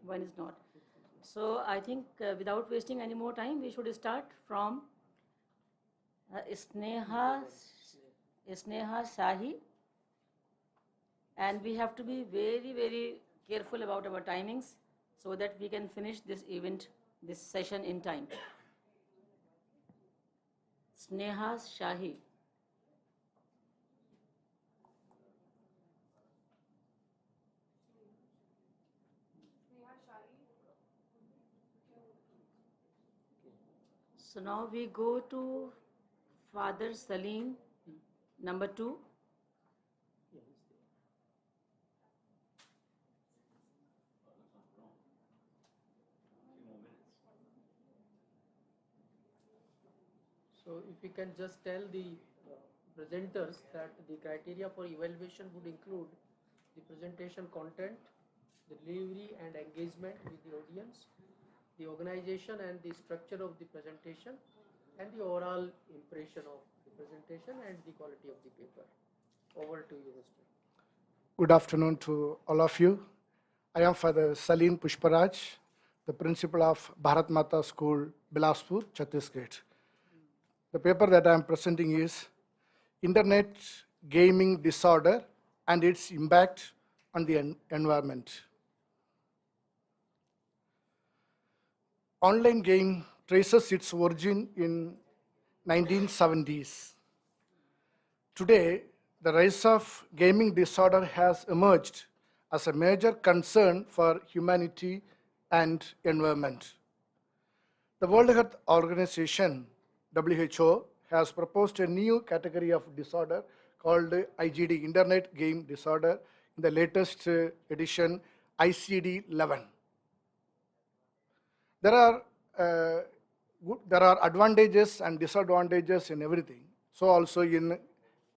One is not. So I think without wasting any more time, we should start from Sneha, Sneha Shahi. And we have to be very, very careful about our timings so that we can finish this event, this session in time. Sneha Shahi. So now we go to Father Salim, number 2. So if we can just tell the presenters that the criteria for evaluation would include the presentation content, the delivery and engagement with the audience, the organization and the structure of the presentation, and the overall impression of the presentation and the quality of the paper. Over to you, Mr. Good afternoon to all of you. I am Father Salim Pushparaj, the principal of Bharat Mata School, Bilaspur, Chhattisgarh. The paper that I am presenting is Internet Gaming Disorder and its Impact on the Environment. Online game traces its origin in 1970s. Today, the rise of gaming disorder has emerged as a major concern for humanity and environment. The World Health Organization, WHO, has proposed a new category of disorder called IGD, Internet Game Disorder, in the latest edition, ICD 11. There are advantages and disadvantages in everything. So also in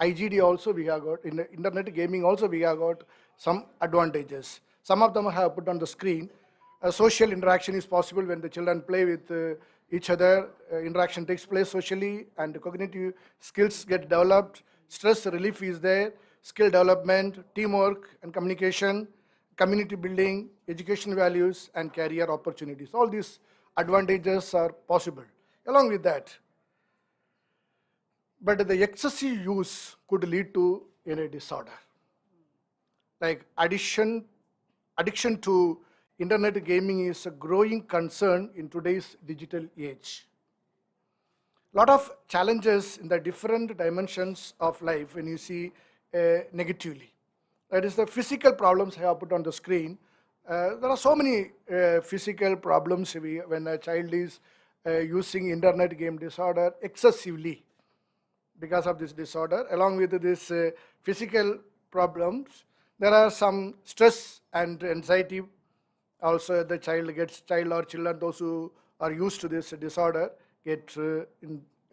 IGD also we have got, in internet gaming also we have got some advantages. Some of them I have put on the screen. Social interaction is possible when the children play with each other. Interaction takes place socially and cognitive skills get developed. Stress relief is there, skill development, teamwork and communication, community building, education values and career opportunities. All these advantages are possible. Along with that, but the excessive use could lead to any disorder. Like addiction to internet gaming is a growing concern in today's digital age. Lot of challenges in the different dimensions of life when you see negatively. That is the physical problems I have put on the screen. There are so many physical problems when a child is using internet game disorder excessively. Because of this disorder, along with this physical problems, there are some stress and anxiety. Also, the child or children, those who are used to this disorder, get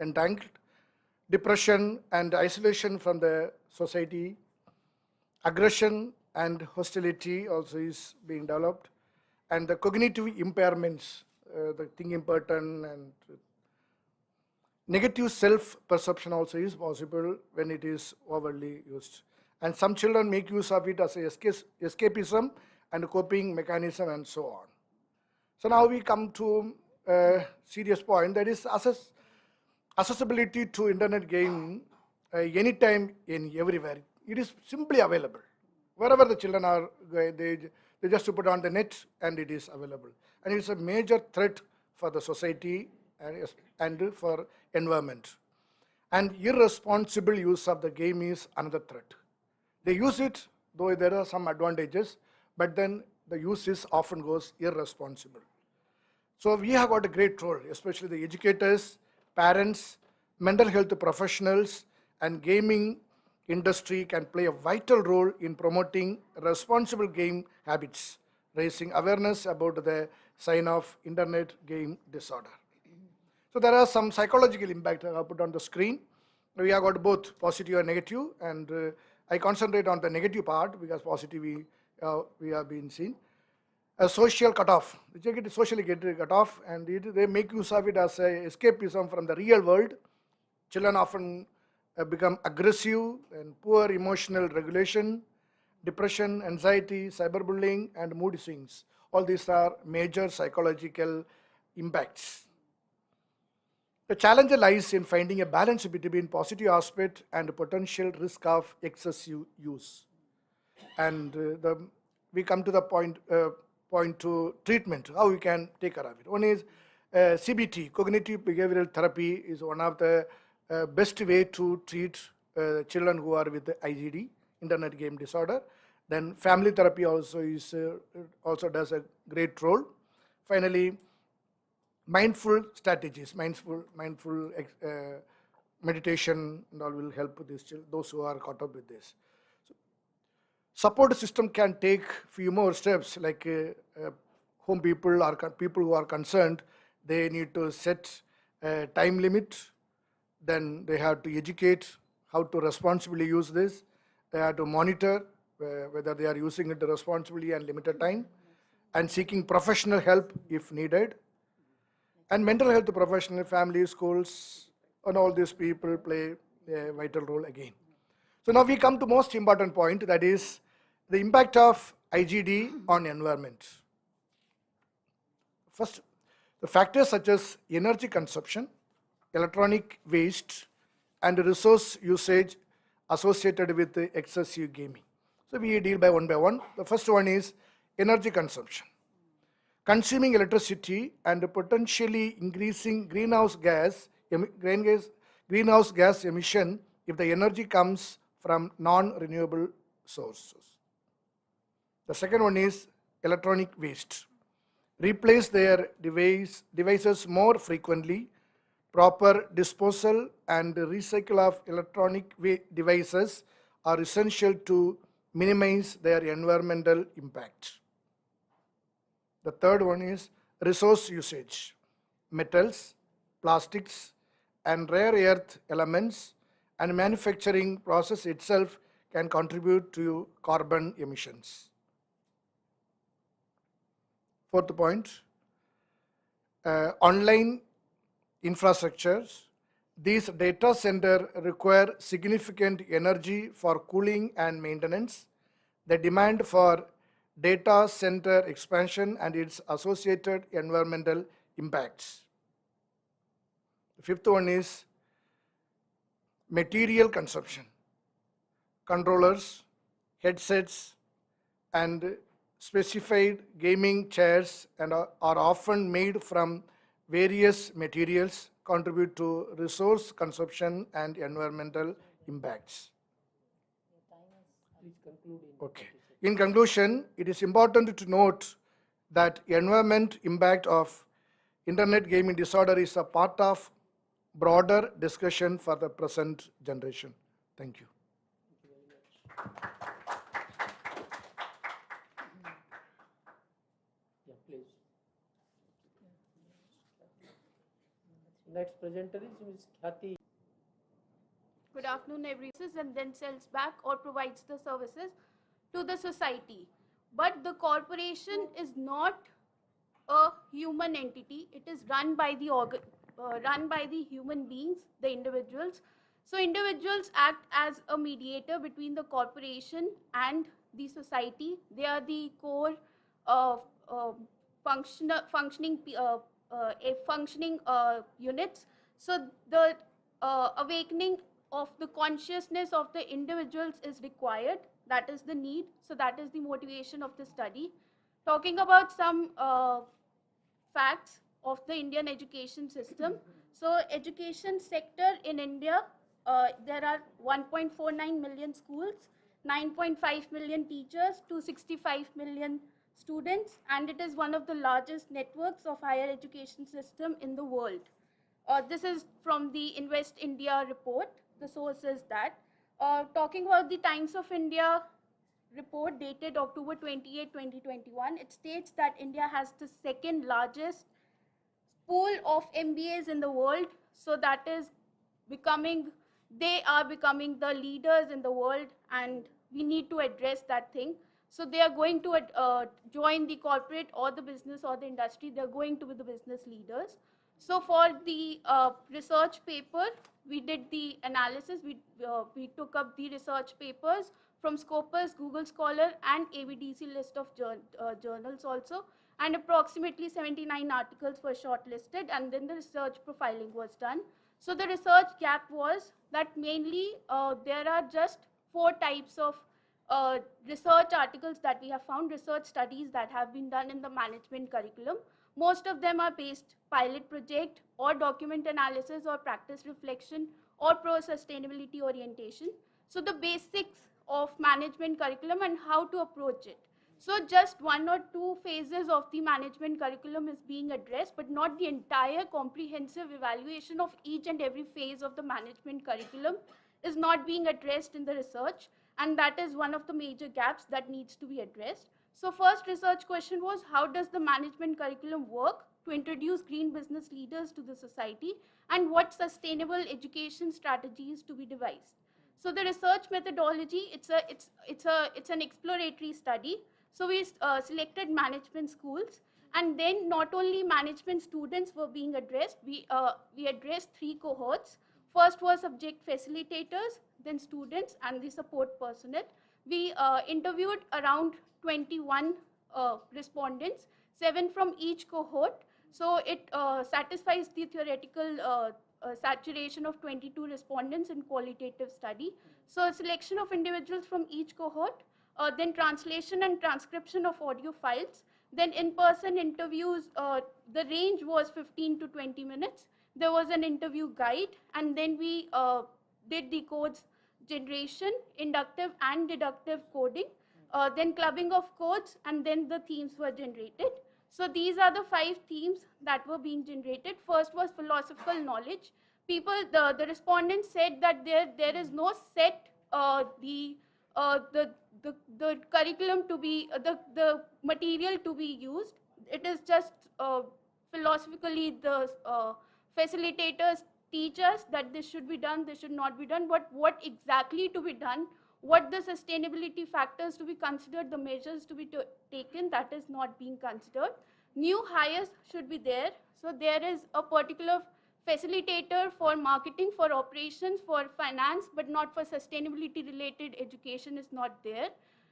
entangled. Depression and isolation from the society. Aggression and hostility also is being developed. And the cognitive impairments, the thinking pattern and negative self-perception also is possible when it is overly used. And some children make use of it as escapism and coping mechanism and so on. So now we come to a serious point, that is accessibility to internet gaming anytime, everywhere. It is simply available. Wherever the children are, they just put on the net and it is available. And it's a major threat for the society and for environment. And irresponsible use of the game is another threat. They use it, though there are some advantages, but then the use often goes irresponsible. So we have got a great role, especially the educators, parents, mental health professionals, and gaming industry can play a vital role in promoting responsible game habits, raising awareness about the sign of internet game disorder. So there are some psychological impact I have put on the screen. We have got both positive and negative, and I concentrate on the negative part because positive we have been seen. A social cutoff. They get socially cut off, and they make use of it as a escapism from the real world. Children often become aggressive and poor emotional regulation, depression, anxiety, cyberbullying, and mood swings. All these are major psychological impacts. The challenge lies in finding a balance between positive aspect and potential risk of excessive use. And we come to the point to treatment, how we can take care of it. One is CBT, cognitive behavioral therapy, is one of the best way to treat children who are with IGD, internet game disorder. Then family therapy also does a great role. Finally, mindful strategies, mindful meditation and all will help those who are caught up with this. Support system can take few more steps, like home people or people who are concerned, they need to set a time limit, then they have to educate how to responsibly use this, they have to monitor whether they are using it responsibly and limited time, and seeking professional help if needed. And mental health professional, family, schools, and all these people play a vital role again. So now we come to most important point, that is the impact of IGD on environment. First, the factors such as energy consumption, electronic waste, and resource usage associated with the excessive gaming. So we deal by one. The first one is energy consumption. Consuming electricity and potentially increasing greenhouse gas emission if the energy comes from non-renewable sources. The second one is electronic waste. Replace their devices more frequently. Proper disposal and recycle of electronic devices are essential to minimize their environmental impact. The third one is resource usage. Metals, plastics, and rare earth elements and manufacturing process itself can contribute to carbon emissions. Fourth point, online infrastructures. These data centers require significant energy for cooling and maintenance. The demand for data center expansion and its associated environmental impacts. The fifth one is material consumption. Controllers, headsets, and specified gaming chairs are often made from various materials, contribute to resource consumption and environmental impacts. Please conclude. Okay. In conclusion, it is important to note that environment impact of internet gaming disorder is a part of broader discussion for the present generation. Thank you. Thank you very much. Yeah, please. Next presenter is Ms. Khyati. Good afternoon, everyone, and then sells back or provides the services to the society. But the corporation is not a human entity. It is run by the human beings, the individuals. So individuals act as a mediator between the corporation and the society. They are the core functioning units. So the awakening of the consciousness of the individuals is required. That is the need. So that is the motivation of the study. Talking about some facts of the Indian education system. So education sector in India, there are 1.49 million schools, 9.5 million teachers, 265 million students, and it is one of the largest networks of higher education system in the world. This is from the Invest India report. The source is that. Talking about the Times of India report dated October 28, 2021, it states that India has the second largest pool of MBAs in the world. So that is they are becoming the leaders in the world, and we need to address that thing. So they are going to join the corporate or the business or the industry. They're going to be the business leaders. So for the research paper, we did the analysis. We took up the research papers from Scopus, Google Scholar, and AVDC list of journals also. and approximately 79 articles were shortlisted, and then the research profiling was done. So the research gap was that mainly there are just 4 types of research articles that we have found, research studies that have been done in the management curriculum. Most of them are based pilot project or document analysis or practice reflection or pro-sustainability orientation. So the basics of management curriculum and how to approach it. So just 1 or 2 phases of the management curriculum is being addressed, but not the entire comprehensive evaluation of each and every phase of the management curriculum is not being addressed in the research, and that is one of the major gaps that needs to be addressed. So first research question was, how does the management curriculum work to introduce green business leaders to the society, and what sustainable education strategies to be devised? So the research methodology, it's an exploratory study. So we selected management schools, and then not only management students were being addressed, we addressed 3 cohorts. First was subject facilitators, then students and the support personnel. We interviewed around 21 respondents, 7 from each cohort. So it satisfies the theoretical saturation of 22 respondents in qualitative study. So a selection of individuals from each cohort, then translation and transcription of audio files, then in-person interviews, the range was 15 to 20 minutes. There was an interview guide, and then we did the codes generation, inductive and deductive coding, then clubbing of codes, and then the themes were generated. So these are the 5 themes that were being generated. First was philosophical knowledge. People, the respondents said that there is no set the curriculum to be, the material to be used. It is just philosophically the facilitators teach us that this should be done, this should not be done, but what exactly to be done, what the sustainability factors to be considered, the measures to be taken, that is not being considered. New hires should be there. So there is a particular facilitator for marketing, for operations, for finance, but not for sustainability related education is not there.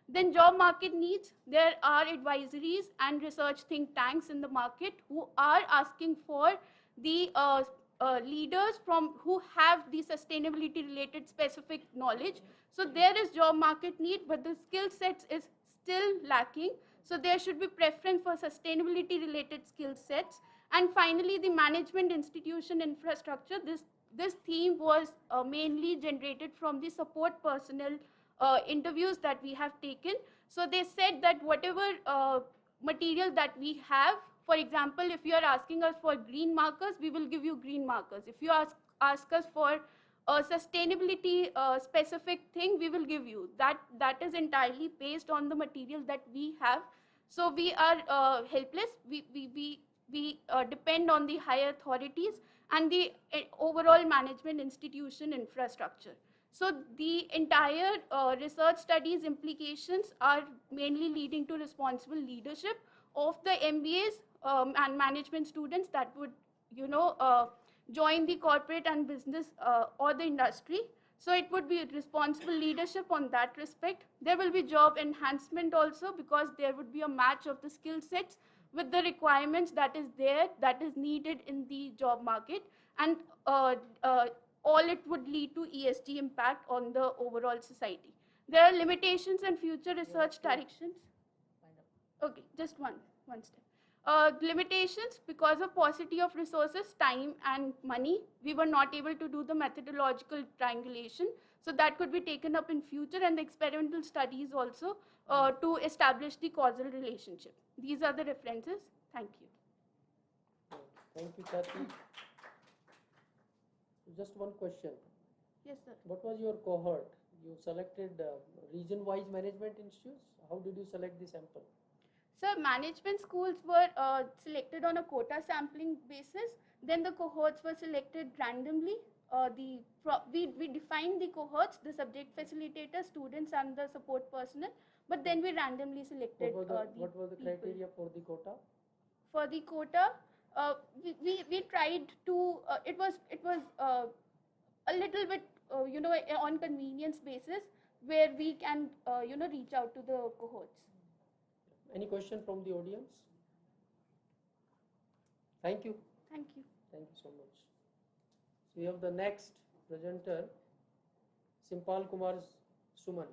Then job market needs, there are advisories and research think tanks in the market who are asking for the leaders from who have the sustainability related specific knowledge. So there is job market need, but the skill sets is still lacking. So there should be preference for sustainability related skill sets. And finally, the management institution infrastructure. This theme was mainly generated from the support personnel interviews that we have taken. So they said that whatever material that we have, for example, if you are asking us for green markers, we will give you green markers. If you ask us for a sustainability specific thing, we will give you. That is entirely based on the material that we have. So we are helpless. We depend on the higher authorities and the overall management institution infrastructure. So the entire research studies implications are mainly leading to responsible leadership of the MBAs and management students that would, join the corporate and business or the industry. So it would be responsible leadership on that respect. There will be job enhancement also, because there would be a match of the skill sets with the requirements that is there, that is needed in the job market, and all it would lead to ESG impact on the overall society. There are limitations and future research directions. Okay, just one step. Limitations, because of paucity of resources, time and money, we were not able to do the methodological triangulation. So that could be taken up in future, and the experimental studies also to establish the causal relationship. These are the references. Thank you. Thank you, Kathy. Just one question. Yes, sir. What was your cohort? You selected region-wise management institutes. How did you select the sample? So management schools were selected on a quota sampling basis. Then the cohorts were selected randomly. We defined the cohorts, the subject facilitators, students, and the support personnel. But then we randomly selected what were the criteria for the quota? For the quota, we tried to. It was a little bit on convenience basis, where we can reach out to the cohorts. Any question from the audience? Thank you. Thank you. Thank you so much. So we have the next presenter, Simpal Kumar Suman.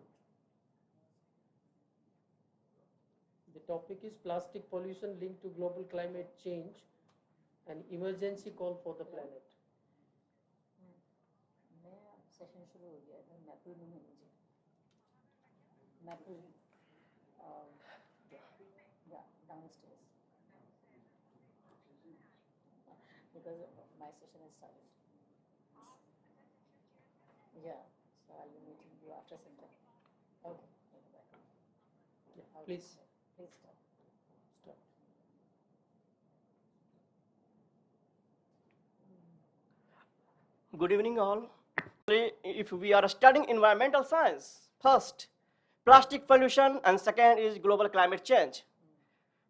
The topic is plastic pollution linked to global climate change, an emergency call for the planet. नया session शुरू हो गया है मैपुल में मुझे मैपुल या downstairs because my session is started. Yeah, so I'll be meeting you after some time. Okay, bye. Yeah, please Please start. start. Good evening, all. If we are studying environmental science, first, plastic pollution, and second is global climate change.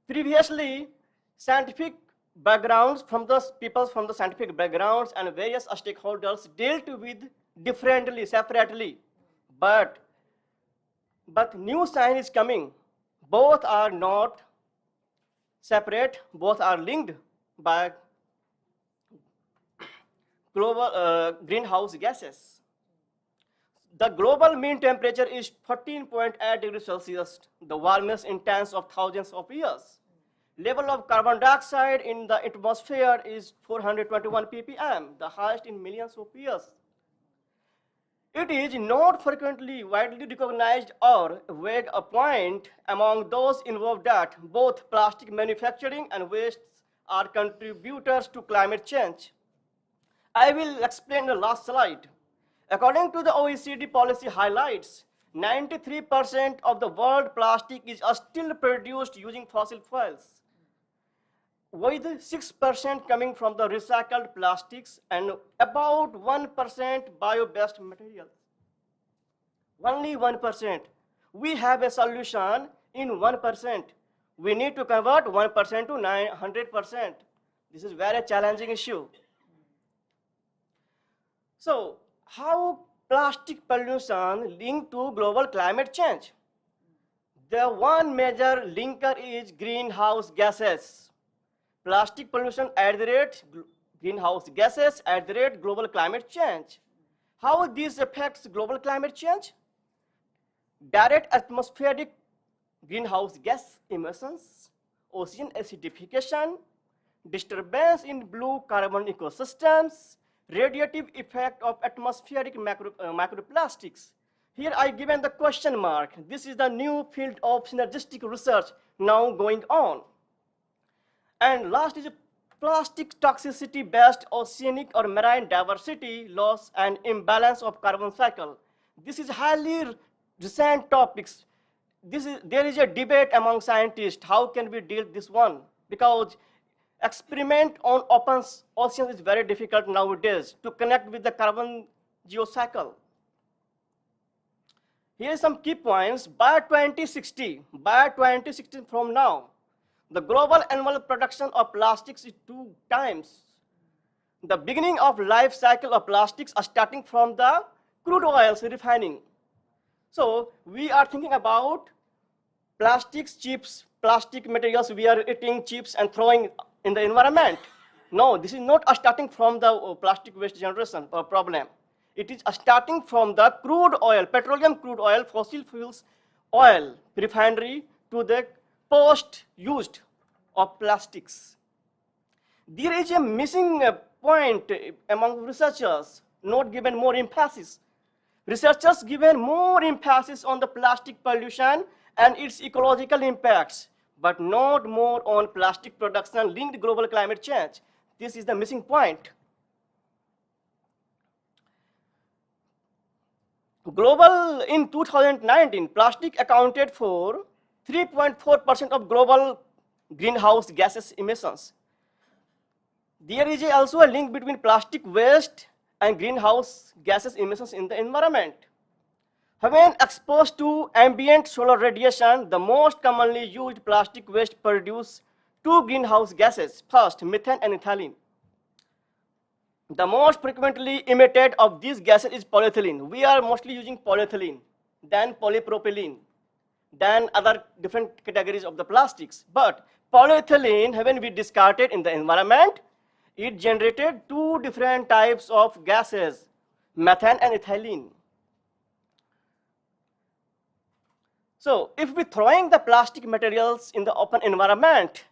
Previously, scientific backgrounds from the people from the scientific backgrounds and various stakeholders dealt with differently, separately. But new science is coming. Both are not separate, both are linked by global greenhouse gases. The global mean temperature is 14.8 degrees Celsius, the warmest in tens of thousands of years. Level of carbon dioxide in the atmosphere is 421 ppm, the highest in millions of years. It is not frequently widely recognized or vague a point among those involved that both plastic manufacturing and wastes are contributors to climate change. I will explain the last slide. According to the OECD policy highlights, 93% of the world plastic is still produced using fossil fuels, with 6% coming from the recycled plastics and about 1% bio-based materials. Only 1%. We have a solution in 1%. We need to convert 1% to 900%. This is very challenging issue. So, how plastic pollution linked to global climate change? The one major linker is greenhouse gases. Plastic pollution at the rate greenhouse gases at the rate global climate change. How this affects global climate change? Direct atmospheric greenhouse gas emissions, ocean acidification, disturbance in blue carbon ecosystems, radiative effect of atmospheric microplastics. Here I given the question mark. This is the new field of synergistic research now going on. And last is plastic toxicity based oceanic or marine diversity loss and imbalance of carbon cycle. This is highly recent topics. There is a debate among scientists. How can we deal this one? Because experiment on open oceans is very difficult nowadays to connect with the carbon geocycle. Here are some key points. By 2060 from now, the global annual production of plastics is 2 times the beginning of life cycle of plastics, starting from the crude oils refining. So we are thinking about plastics, chips, plastic materials we are eating, chips, and throwing in the environment. No, this is not starting from the plastic waste generation problem. It is starting from the crude oil, petroleum crude oil, fossil fuels oil refinery to the post-used of plastics. There is a missing point among researchers, not given more emphasis. Researchers given more emphasis on the plastic pollution and its ecological impacts, but not more on plastic production linked global climate change. This is the missing point. Global in 2019, plastic accounted for 3.4% of global greenhouse gases emissions. There is also a link between plastic waste and greenhouse gases emissions in the environment. When exposed to ambient solar radiation, the most commonly used plastic waste produce 2 greenhouse gases, first methane and ethylene. The most frequently emitted of these gases is polyethylene. We are mostly using polyethylene, then polypropylene, then other different categories of the plastics. But polyethylene, when we discard it in the environment, it generated two different types of gases, methane and ethylene. So if we throwing the plastic materials in the open environment,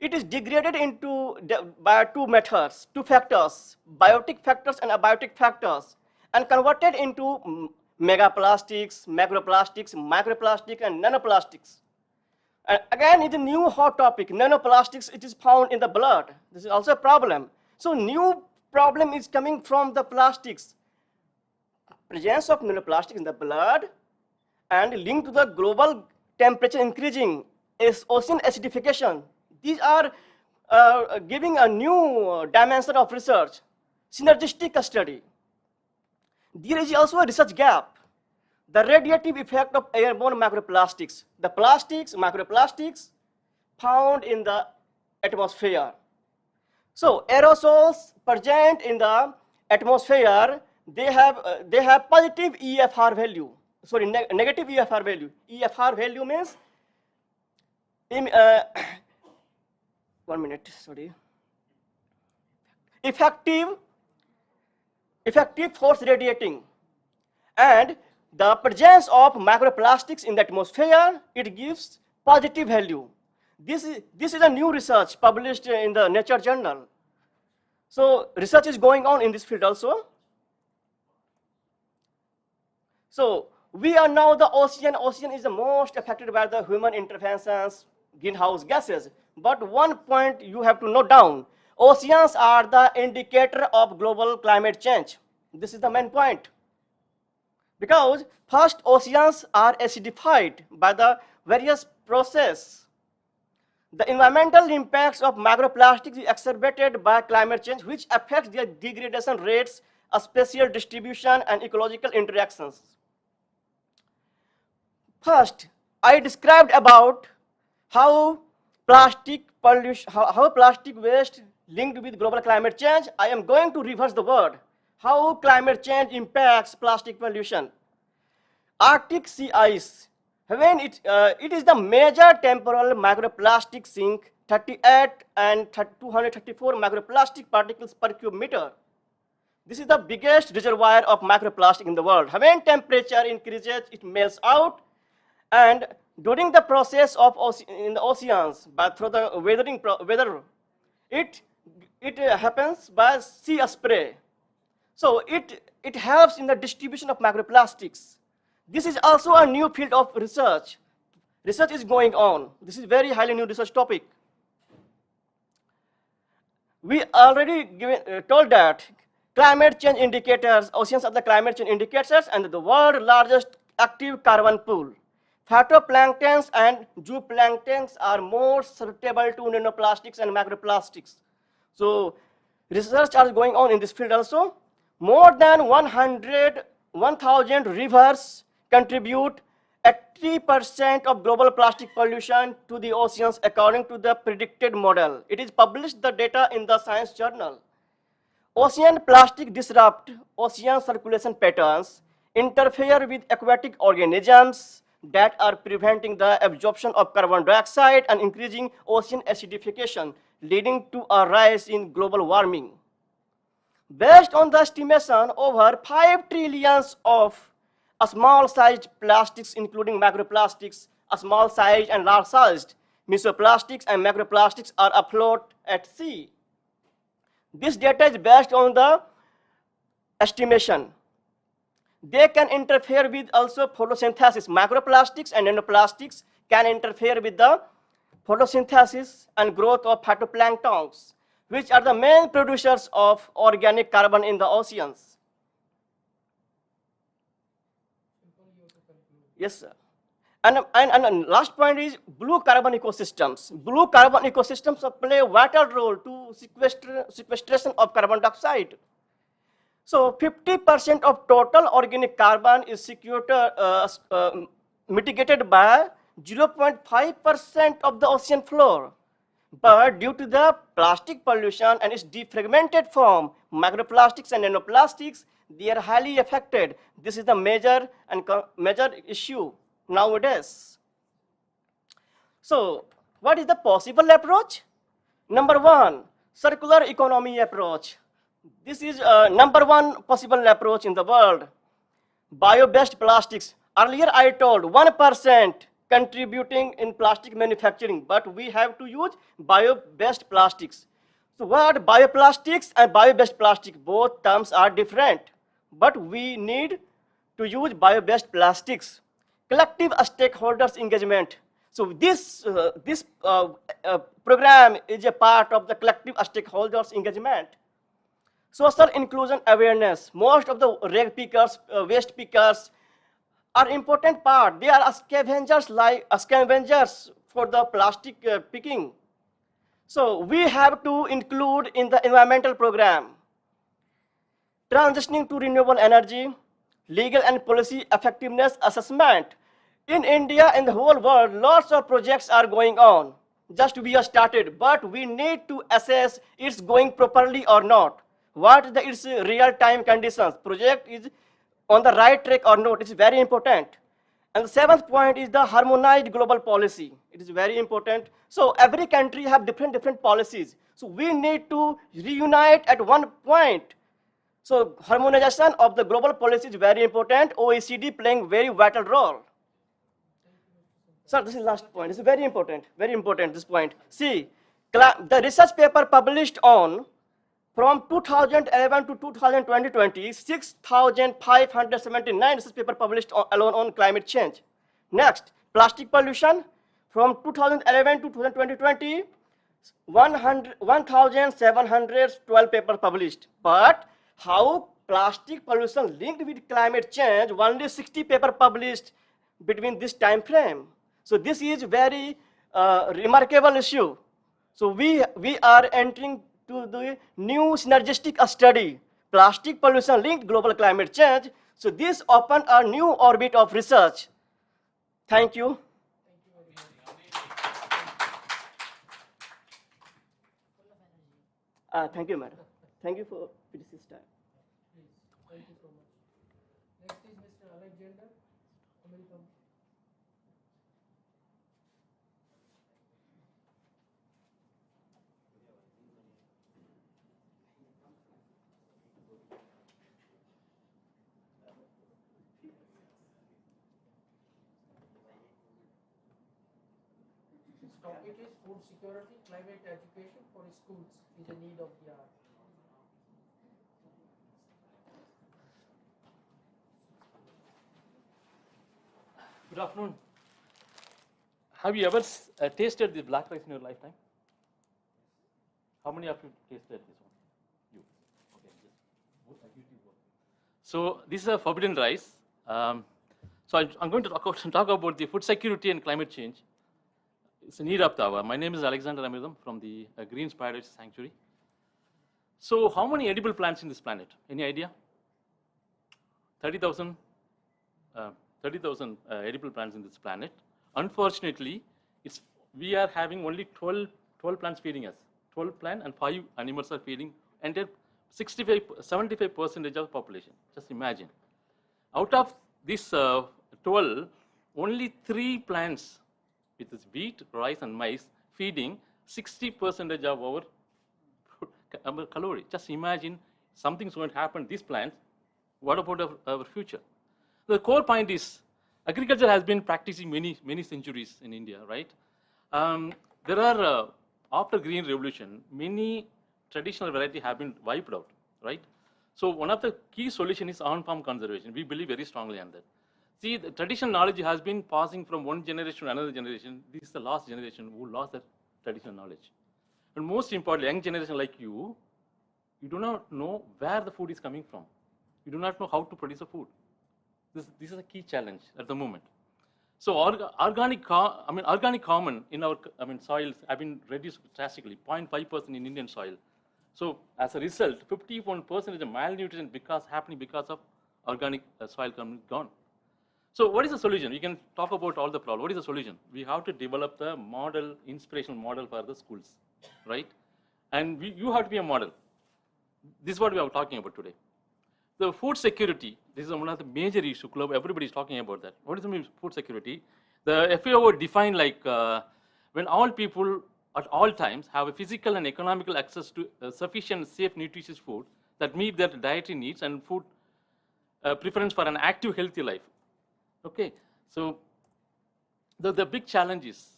it is degraded into by two methods, two factors, biotic factors and abiotic factors, and converted into megaplastics, macroplastics, microplastic, and nanoplastics. And again, it's a new hot topic. Nanoplastics, it is found in the blood. This is also a problem. So new problem is coming from the plastics. Presence of nanoplastics in the blood and linked to the global temperature increasing is ocean acidification. These are giving a new dimension of research, synergistic study. There is also a research gap. The radiative effect of airborne macroplastics. The plastics, microplastics found in the atmosphere. So aerosols present in the atmosphere, they have positive EFR value. Sorry, negative EFR value. EFR value means, 1 minute, sorry. Effective force radiating. And the presence of microplastics in the atmosphere, it gives positive value. This is a new research published in the Nature journal. So research is going on in this field also. So we are now the ocean. Ocean is the most affected by the human interventions, greenhouse gases. But one point you have to note down, oceans are the indicator of global climate change. This is the main point. Because first, oceans are acidified by the various processes. The environmental impacts of microplastics is exacerbated by climate change, which affects their degradation rates, spatial distribution, and ecological interactions. First, I described about how plastic pollution, how plastic waste linked with global climate change. I am going to reverse the word. How climate change impacts plastic pollution. Arctic sea ice, when it is the major temporal microplastic sink, 38 and 234 microplastic particles per cubic meter. This is the biggest reservoir of microplastic in the world. When temperature increases, it melts out, and during the process of in the oceans, but through the weather, it happens by sea spray. So it helps in the distribution of microplastics. This is also a new field of research. Research is going on. This is very highly new research topic. We already told that climate change indicators, oceans are the climate change indicators and the world's largest active carbon pool. Phytoplanktons and zooplanktons are more susceptible to nanoplastics and macroplastics. So research is going on in this field also. More than 1,000 rivers contribute 80% of global plastic pollution to the oceans according to the predicted model. It is published the data in the Science journal. Ocean plastic disrupt ocean circulation patterns, interfere with aquatic organisms that are preventing the absorption of carbon dioxide and increasing ocean acidification, leading to a rise in global warming. Based on the estimation, over 5 trillions of small-sized plastics, including macroplastics, small-sized and large-sized, mesoplastics and macroplastics are afloat at sea. This data is based on the estimation. They can interfere with also photosynthesis. Macroplastics and nanoplastics can interfere with the photosynthesis and growth of phytoplanktons, which are the main producers of organic carbon in the oceans. Yes, sir. And last point is blue carbon ecosystems. Blue carbon ecosystems play a vital role to sequestration of carbon dioxide. So 50% of total organic carbon is mitigated by 0.5% of the ocean floor. But due to the plastic pollution and its defragmented form, microplastics and nanoplastics, they are highly affected. This is the major issue nowadays. So What is the possible approach? Number one, circular economy approach. This is number one possible approach in the world. Bio-based plastics. Earlier I told 1% contributing in plastic manufacturing, but we have to use bio-based plastics. So what bioplastics and bio-based plastic, both terms are different, but we need to use bio-based plastics. Collective stakeholders engagement. So this program is a part of the collective stakeholders engagement. Social inclusion awareness. Most of the rag pickers, waste pickers are important part. They are scavengers for the plastic picking. So we have to include in the environmental program. Transitioning to renewable energy, legal and policy effectiveness assessment. In India and the whole world, lots of projects are going on. Just we are started, but we need to assess it's going properly or not. What the its real-time conditions? Project is on the right track or not? It's very important. And the seventh point is the harmonized global policy. It is very important. So every country have different policies. So we need to reunite at one point. So harmonization of the global policy is very important. OECD playing very vital role. Sir, this is last point. This is very important, this point. See, the research paper published on from 2011 to 2020, 6,579 research paper published alone on climate change. Next, plastic pollution from 2011 to 2020, 1,712 papers published. But how plastic pollution linked with climate change, only 60 papers published between this time frame. So this is very remarkable issue. So we are entering to the new synergistic study, plastic pollution linked global climate change. So this opened a new orbit of research. Thank you. Thank you, madam. Thank you for this time. Thank you so much. Next is Mr. Alexander. Welcome. This topic is food security, climate education for schools is a need of the hour. Good afternoon. Have you ever tasted the black rice in your lifetime? How many of you tasted this one? You. Okay. So this is a forbidden rice. So I'm going to talk about the food security and climate change. It's a need of the hour. My name is Alexander Amidam from the Greens Paradise Sanctuary. So how many edible plants in this planet? Any idea? 30,000 edible plants in this planet. Unfortunately, we are having only 12 plants feeding us. 12 plants and 5 animals are feeding, and 75% of population. Just imagine. Out of this 12, only 3 plants, with this wheat, rice, and maize, feeding 60% of our calorie. Just imagine something's going to happen to these plants. What about our future? The core point is agriculture has been practicing many centuries in India, right? There are, after Green Revolution, many traditional varieties have been wiped out, right? So one of the key solutions is on-farm conservation. We believe very strongly on that. See, the traditional knowledge has been passing from one generation to another generation. This is the last generation who lost that traditional knowledge. And most importantly, young generation like you do not know where the food is coming from. You do not know how to produce a food. This is a key challenge at the moment. So organic carbon in our soils have been reduced drastically, 0.5% in Indian soil. So as a result, 51% of malnutrition happening because of organic soil gone. So what is the solution? We can talk about all the problems. What is the solution? We have to develop the model, inspirational model for the schools, right? And you have to be a model. This is what we are talking about today. The food security, this is one of the major issues. Everybody is talking about that. What is the food security? The FAO defined like when all people at all times have a physical and economical access to sufficient, safe, nutritious food that meet their dietary needs and food preference for an active, healthy life. Okay, so the big challenge is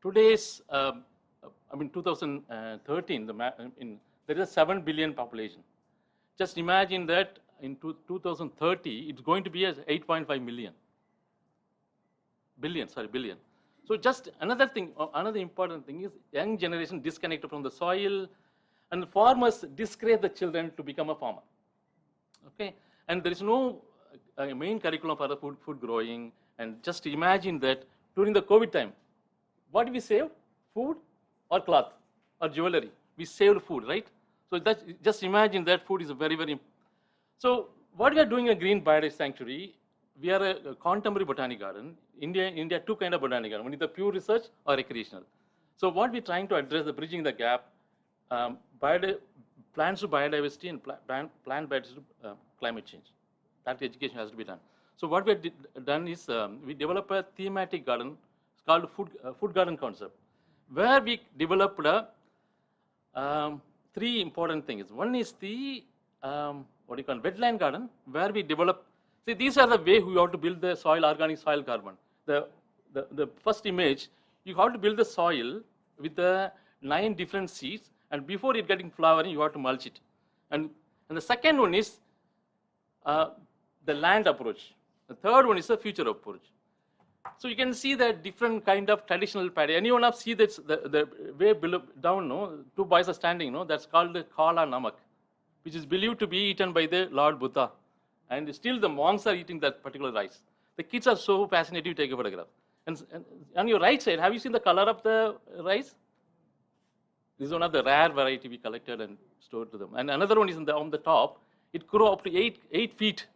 today's, 2013, there is a 7 billion population. Just imagine that in 2030, it's going to be as 8.5 million. Billion. So just another thing, another important thing is young generation disconnected from the soil, and farmers discourage the children to become a farmer. Okay, and there is no main curriculum for the food growing. And just imagine that during the COVID time, what did we save? Food or cloth or jewelry? We saved food, right? So that, just imagine that food is very, very. So what we are doing in Green Biodiversity Sanctuary, we are a contemporary botanic garden. India, two kind of botanic garden. One is the pure research or recreational. So what we're trying to address, the bridging the gap, plants to biodiversity and plant biodiversity to climate change. That education has to be done. So what we have done is we developed a thematic garden. It's called food garden concept, where we developed three important things. One is the wetland garden, where we develop. See, these are the way we have to build the soil, organic soil carbon. The first image, you have to build the soil with the 9 different seeds, and before it getting flowering, you have to mulch it. And the second one is the land approach. The third one is the future approach. So you can see that different kind of traditional paddy. Anyone have seen that the way below down? No, 2 boys are standing. No, that's called the kala namak, which is believed to be eaten by the Lord Buddha, and still the monks are eating that particular rice. The kids are so fascinated to take a photograph. And on your right side, have you seen the color of the rice? This is one of the rare variety we collected and stored to them. And another one is on the top. It grew up to 8 feet.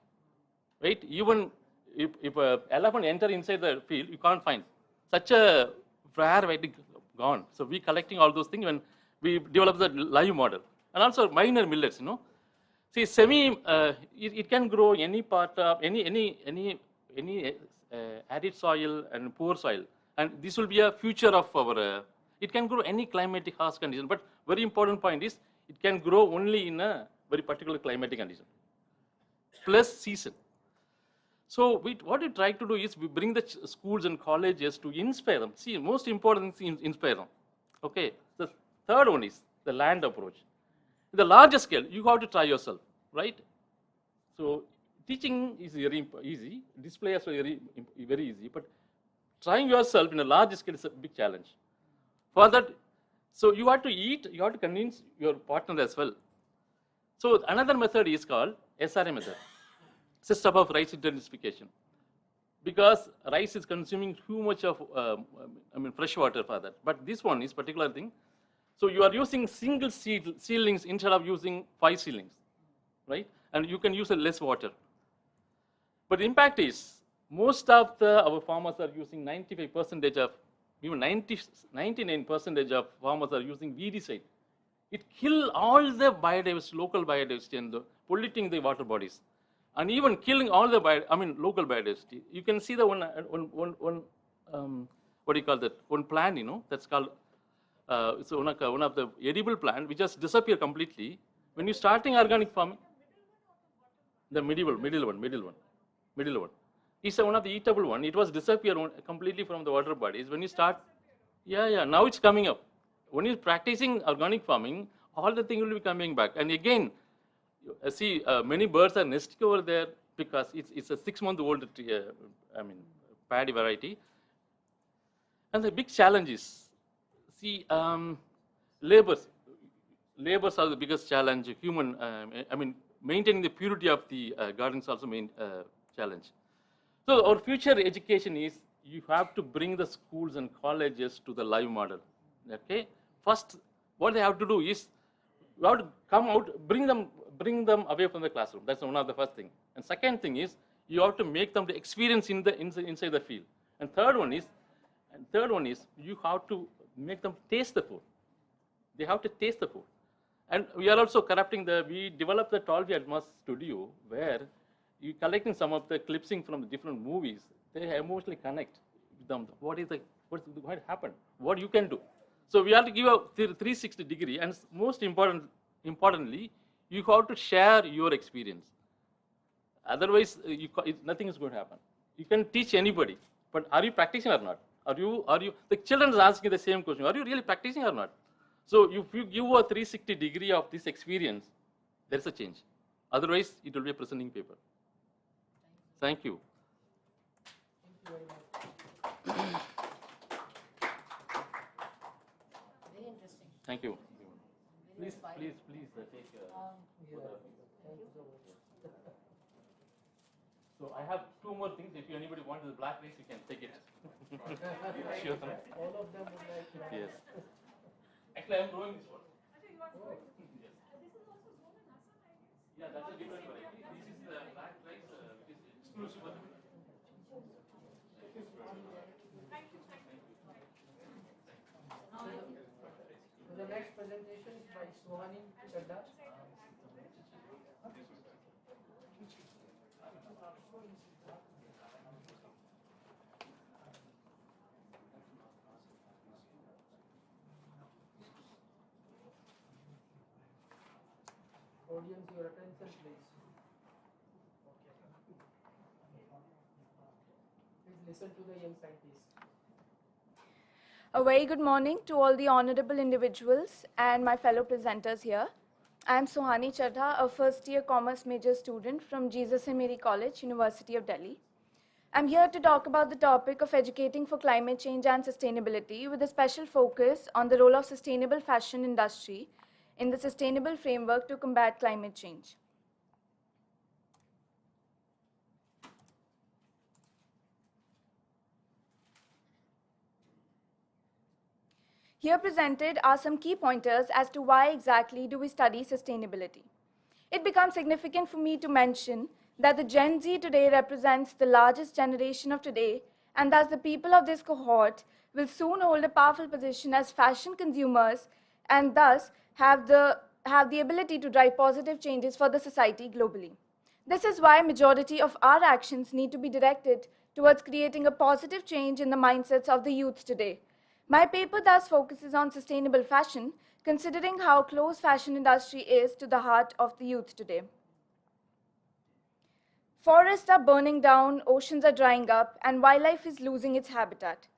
Right? Even if an elephant enter inside the field, you can't find. Such a rare variety gone. So we collecting all those things when we develop the live model. And also minor millets, See, it can grow any part of any arid soil and poor soil. And this will be a future of our, it can grow any climatic harsh condition. But very important point is, it can grow only in a very particular climatic condition. Plus season. So what we try to do is we bring the schools and colleges to inspire them. See, most important thing is inspire them. Okay. The third one is the land approach. In the larger scale, you have to try yourself, right? So teaching is very easy. Display is very easy. But trying yourself in a large scale is a big challenge. For that, so you have to eat. You have to convince your partner as well. So another method is called SRA method. System of rice intensification, because rice is consuming too much of fresh water for that. But this one is particular thing. So you are using single seedlings instead of using 5 seedlings, right? And you can use less water. But the impact is most of our farmers are using 95% of, even 99% of farmers are using weedicide. It kills all the biodiversity, local biodiversity, and polluting the water bodies. And even killing all the local biodiversity. You can see the one what do you call that? One plant, that's called, it's one of the edible plant which just disappear completely. When you're starting organic farming, the middle one. It's one of the eatable one. It was disappear completely from the water bodies. When you start, now it's coming up. When you're practicing organic farming, all the things will be coming back. And again, see, many birds are nesting over there because it's a 6-month-old paddy variety. And the big challenge is, see, labors are the biggest challenge. Human, maintaining the purity of the garden is also main challenge. So our future education is, you have to bring the schools and colleges to the live model. Okay. First, what they have to do is, you have to come out, bring them away from the classroom. That's one of the first thing. And second thing is, you have to make them the experience inside the field. And third one is, you have to make them taste the food. They have to taste the food. And we are also we developed the 12 Atmos studio, where you collecting some of the clipping from the different movies. They emotionally connect with them. What is what happened, what you can do. So we have to give a 360 degree, and most importantly, you have to share your experience. Otherwise, nothing is going to happen. You can teach anybody, but are you practicing or not? Are you? The children are asking the same question. Are you really practicing or not? So if you give a 360 degree of this experience, there is a change. Otherwise, it will be a presenting paper. Thank you. Very interesting. Thank you. Please take. So I have two more things. If anybody wants the black rice, you can take it. Sure. All of them would like to. Yes. Actually, I am growing this one. Yes. Yeah, that's a different variety. This is the black rice, which is exclusive. So the next presentation is by Sohani Chadda. Audience, your attention, please. Please listen to the young scientist. A very good morning to all the honorable individuals and my fellow presenters here. I am Sohani Chadha, a first-year commerce major student from Jesus and Mary College, University of Delhi. I'm here to talk about the topic of educating for climate change and sustainability with a special focus on the role of sustainable fashion industry in the sustainable framework to combat climate change. Here presented are some key pointers as to why exactly do we study sustainability. It becomes significant for me to mention that the Gen Z today represents the largest generation of today, and thus the people of this cohort will soon hold a powerful position as fashion consumers and thus have the ability to drive positive changes for the society globally. This is why majority of our actions need to be directed towards creating a positive change in the mindsets of the youth today. My paper thus focuses on sustainable fashion, considering how close fashion industry is to the heart of the youth today. Forests are burning down, oceans are drying up, and wildlife is losing its habitat.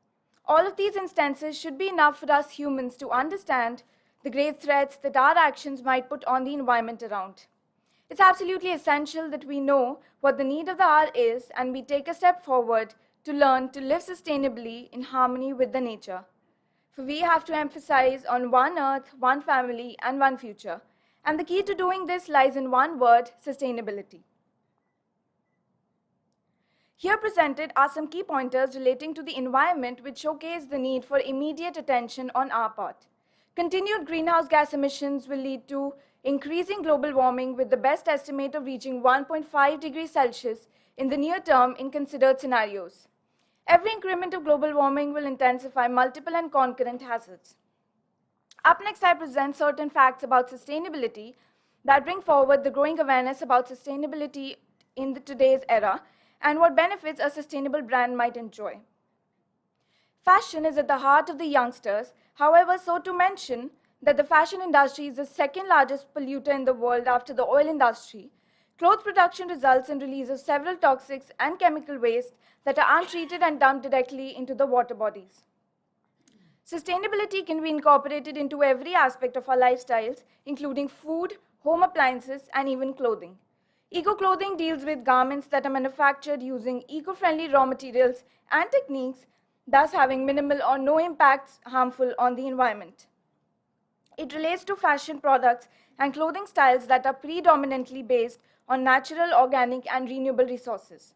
All of these instances should be enough for us humans to understand the grave threats that our actions might put on the environment around. It's absolutely essential that we know what the need of the hour is and we take a step forward to learn to live sustainably in harmony with the nature. For we have to emphasize on one earth, one family, and one future. And the key to doing this lies in one word, sustainability. Here presented are some key pointers relating to the environment which showcase the need for immediate attention on our part. Continued greenhouse gas emissions will lead to increasing global warming with the best estimate of reaching 1.5 degrees Celsius in the near term in considered scenarios. Every increment of global warming will intensify multiple and concurrent hazards. Up next, I present certain facts about sustainability that bring forward the growing awareness about sustainability in today's era and what benefits a sustainable brand might enjoy. Fashion is at the heart of the youngsters. However, so to mention that the fashion industry is the second largest polluter in the world after the oil industry, cloth production results in release of several toxics and chemical waste that are untreated and dumped directly into the water bodies. Sustainability can be incorporated into every aspect of our lifestyles, including food, home appliances, and even clothing. Eco-clothing deals with garments that are manufactured using eco-friendly raw materials and techniques, thus having minimal or no impacts harmful on the environment. It relates to fashion products and clothing styles that are predominantly based on natural, organic, and renewable resources.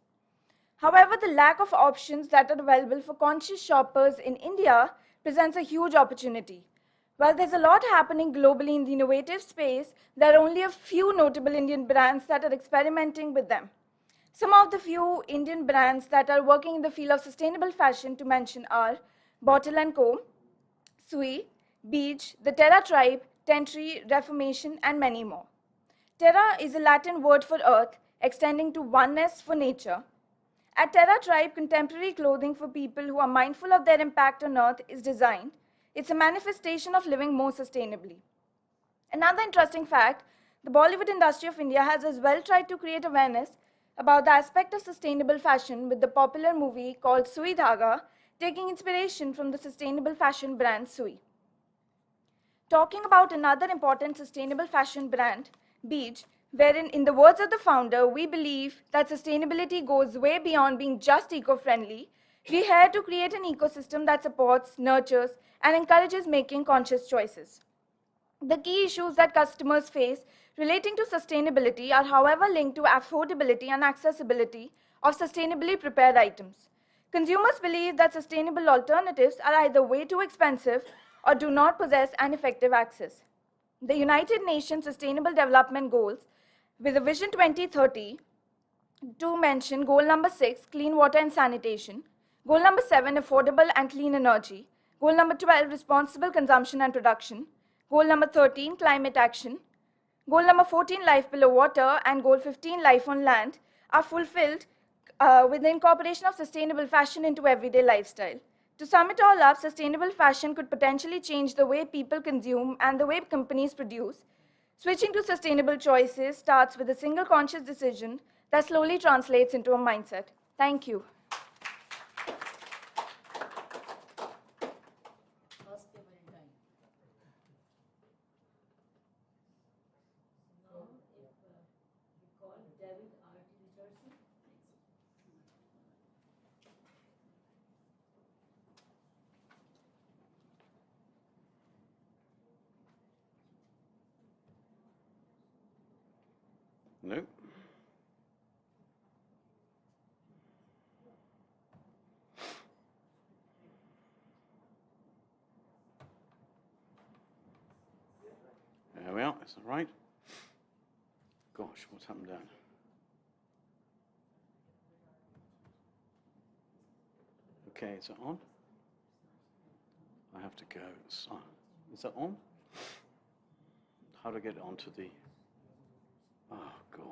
However, the lack of options that are available for conscious shoppers in India presents a huge opportunity. While there's a lot happening globally in the innovative space, there are only a few notable Indian brands that are experimenting with them. Some of the few Indian brands that are working in the field of sustainable fashion to mention are Bottle & Co., Sui, Beach, the Terra Tribe, Tentry, Reformation, and many more. Terra is a Latin word for earth, extending to oneness for nature. At Terra Tribe, contemporary clothing for people who are mindful of their impact on Earth is designed. It's a manifestation of living more sustainably. Another interesting fact, the Bollywood industry of India has as well tried to create awareness about the aspect of sustainable fashion with the popular movie called Sui Dhaga, taking inspiration from the sustainable fashion brand Sui. Talking about another important sustainable fashion brand, Beej, wherein, in the words of the founder, we believe that sustainability goes way beyond being just eco-friendly. We're here to create an ecosystem that supports, nurtures, and encourages making conscious choices. The key issues that customers face relating to sustainability are, however, linked to affordability and accessibility of sustainably prepared items. Consumers believe that sustainable alternatives are either way too expensive or do not possess an effective access. The United Nations Sustainable Development Goals, with a Vision 2030, to mention goal number 6, clean water and sanitation, goal number 7, affordable and clean energy, goal number 12, responsible consumption and production, goal number 13, climate action, goal number 14, life below water, and goal 15, life on land, are fulfilled with the incorporation of sustainable fashion into everyday lifestyle. To sum it all up, sustainable fashion could potentially change the way people consume and the way companies produce. Switching to sustainable choices starts with a single conscious decision that slowly translates into a mindset. Thank you. No. There we are, is that right? Gosh, what's happened down? Okay, is it on? I have to go. Is that on? How do I get it onto the... Oh, God.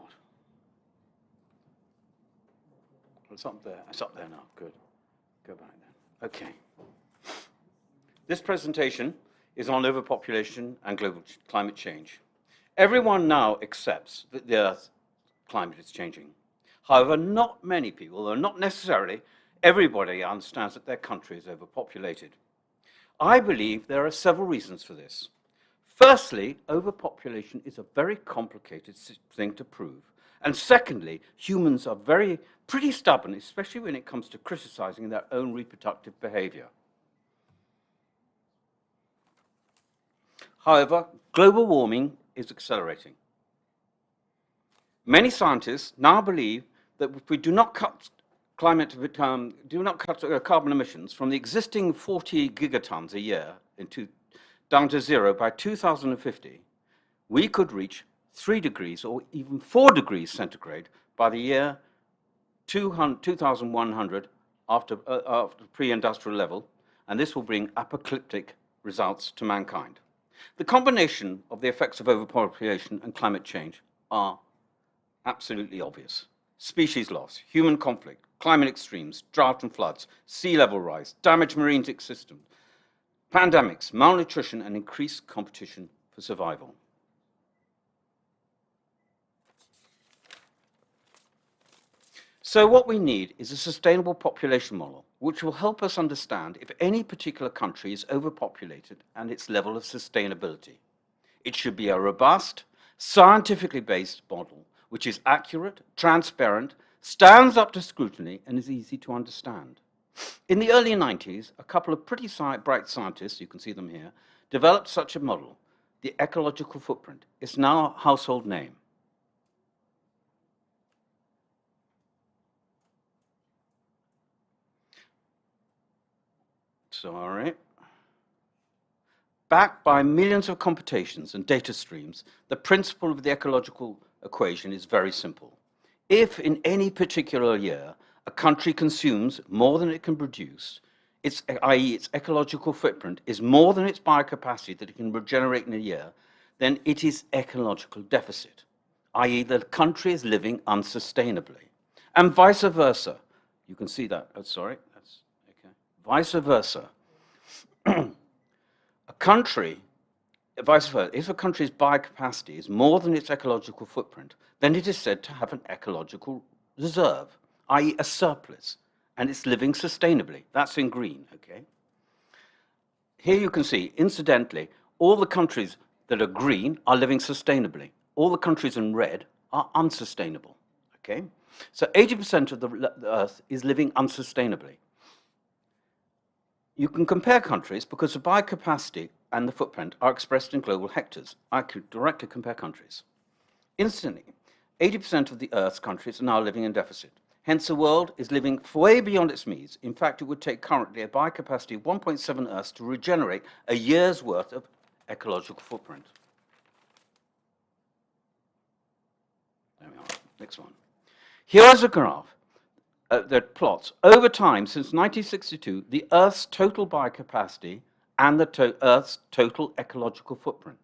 It's up there. It's up there now. Good. Go back then. Okay. This presentation is on overpopulation and global climate change. Everyone now accepts that the Earth's climate is changing. However, not many people, or not necessarily everybody, understands that their country is overpopulated. I believe there are several reasons for this. Firstly, overpopulation is a very complicated thing to prove. And secondly, humans are pretty stubborn, especially when it comes to criticizing their own reproductive behavior. However, global warming is accelerating. Many scientists now believe that if we do not cut carbon emissions from the existing 40 gigatons a year down to zero by 2050, we could reach 3 degrees or even 4 degrees centigrade by the year 2100 after pre-industrial level, and this will bring apocalyptic results to mankind. The combination of the effects of overpopulation and climate change are absolutely obvious. Species loss, human conflict, climate extremes, drought and floods, sea level rise, damaged marine ecosystems, pandemics, malnutrition, and increased competition for survival. So what we need is a sustainable population model, which will help us understand if any particular country is overpopulated and its level of sustainability. It should be a robust, scientifically based model, which is accurate, transparent, stands up to scrutiny, and is easy to understand. In the early 90s, a couple of pretty bright scientists, you can see them here, developed such a model, the ecological footprint. It's now a household name. Sorry. Backed by millions of computations and data streams, the principle of the ecological equation is very simple. If in any particular year a country consumes more than it can produce, i.e. its ecological footprint is more than its biocapacity that it can regenerate in a year, then it is ecological deficit, i.e. the country is living unsustainably. And vice versa. You can see that. Oh, sorry. That's okay. Vice versa. A country, vice versa, if a country's biocapacity is more than its ecological footprint, then it is said to have an ecological reserve, i.e. a surplus, and it's living sustainably. That's in green, okay? Here you can see, incidentally, all the countries that are green are living sustainably. All the countries in red are unsustainable, okay? So 80% of the Earth is living unsustainably. You can compare countries because the biocapacity and the footprint are expressed in global hectares. I could directly compare countries. Instantly, 80% of the Earth's countries are now living in deficit. Hence, the world is living way beyond its needs. In fact, it would take currently a biocapacity of 1.7 Earths to regenerate a year's worth of ecological footprint. There we are. Next one. Here is a graph that plots over time since 1962 the Earth's total biocapacity and the Earth's total ecological footprint.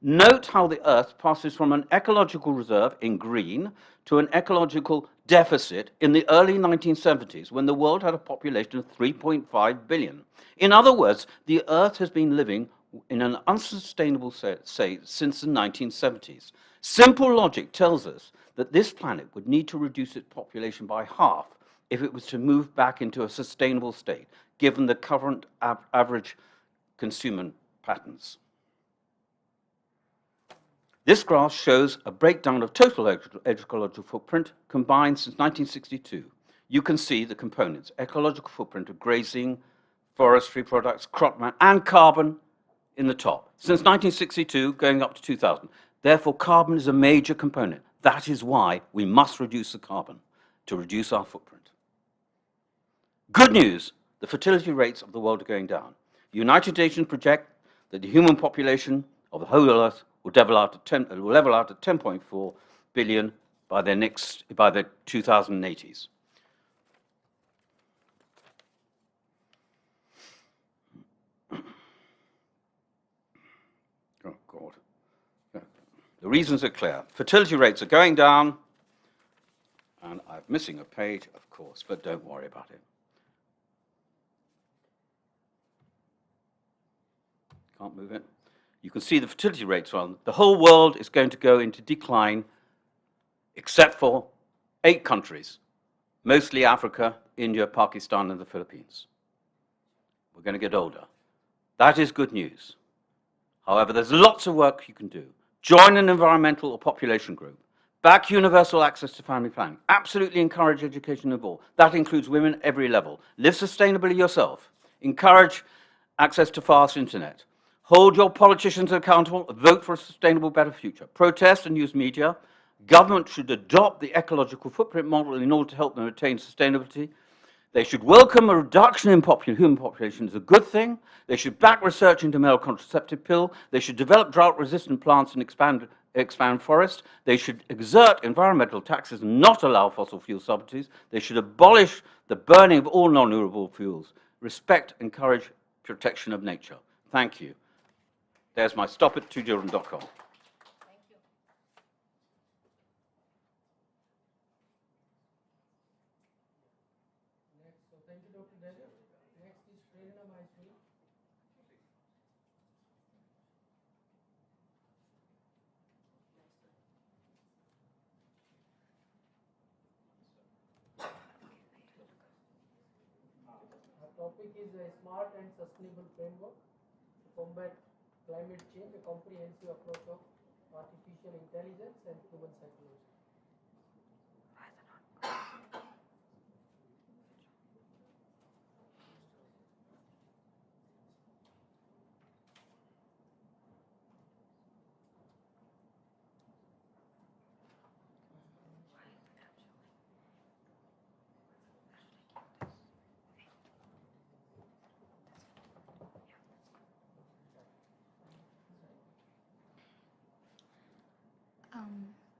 Note how the Earth passes from an ecological reserve in green to an ecological deficit in the early 1970s when the world had a population of 3.5 billion. In other words, the Earth has been living in an unsustainable state since the 1970s. Simple logic tells us that this planet would need to reduce its population by half if it was to move back into a sustainable state, given the current average consumer patterns. This graph shows a breakdown of total ecological footprint combined since 1962. You can see the components, ecological footprint of grazing, forestry products, cropland, and carbon in the top. Since 1962, going up to 2000. Therefore, carbon is a major component. That is why we must reduce the carbon, to reduce our footprint. Good news, the fertility rates of the world are going down. The United Nations project that the human population of the whole Earth will level out at 10.4 billion by the 2080s. Oh, God. The reasons are clear. Fertility rates are going down, and I'm missing a page, of course, but don't worry about it. Can't move it. You can see the fertility rates on. The whole world is going to go into decline, except for 8 countries, mostly Africa, India, Pakistan, and the Philippines. We're going to get older. That is good news. However, there's lots of work you can do. Join an environmental or population group. Back universal access to family planning. Absolutely encourage education of all. That includes women at every level. Live sustainably yourself. Encourage access to fast internet. Hold your politicians accountable. Vote for a sustainable, better future. Protest and use media. Government should adopt the ecological footprint model in order to help them attain sustainability. They should welcome a reduction in human population as a good thing. They should back research into male contraceptive pill. They should develop drought-resistant plants and expand forests. They should exert environmental taxes and not allow fossil fuel subsidies. They should abolish the burning of all non-renewable fuels. Respect, encourage protection of nature. Thank you. There's my stop at twojildren.com. Thank you, Dr. Daniel. Next is Prerna Maheshwari. Our topic is a smart and sustainable framework to combat climate change, a comprehensive approach of artificial intelligence and human psychology.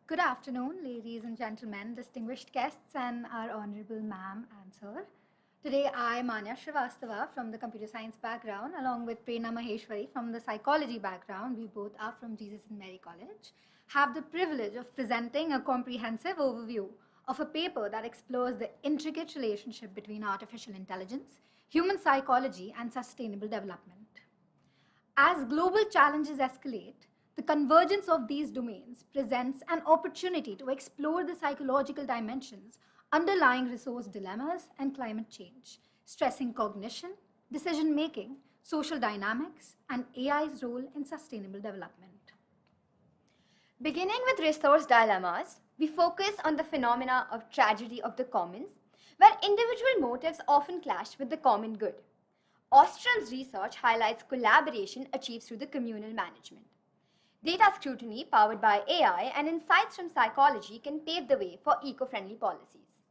Good afternoon, ladies and gentlemen, distinguished guests, and our honorable ma'am and sir. Today, I, Manya Srivastava, from the computer science background, along with Prerna Maheshwari from the psychology background, we both are from Jesus and Mary College, have the privilege of presenting a comprehensive overview of a paper that explores the intricate relationship between artificial intelligence, human psychology, and sustainable development. As global challenges escalate, the convergence of these domains presents an opportunity to explore the psychological dimensions underlying resource dilemmas and climate change, stressing cognition, decision making, social dynamics, and AI's role in sustainable development. Beginning with resource dilemmas, we focus on the phenomena of tragedy of the commons, where individual motives often clash with the common good. Ostrom's research highlights collaboration achieved through the communal management. Data scrutiny powered by AI and insights from psychology can pave the way for eco-friendly policies.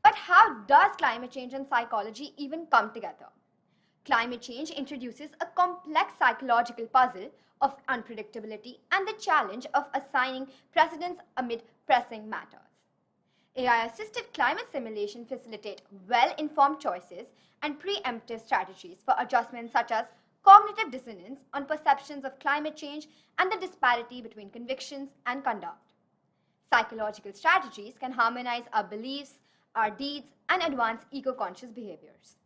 But how does climate change and psychology even come together? Climate change introduces a complex psychological puzzle of unpredictability and the challenge of assigning precedence amid pressing matters. AI-assisted climate simulation facilitate well-informed choices and preemptive strategies for adjustments such as cognitive dissonance on perceptions of climate change and the disparity between convictions and conduct. Psychological strategies can harmonize our beliefs, our deeds, and advance eco-conscious behaviors.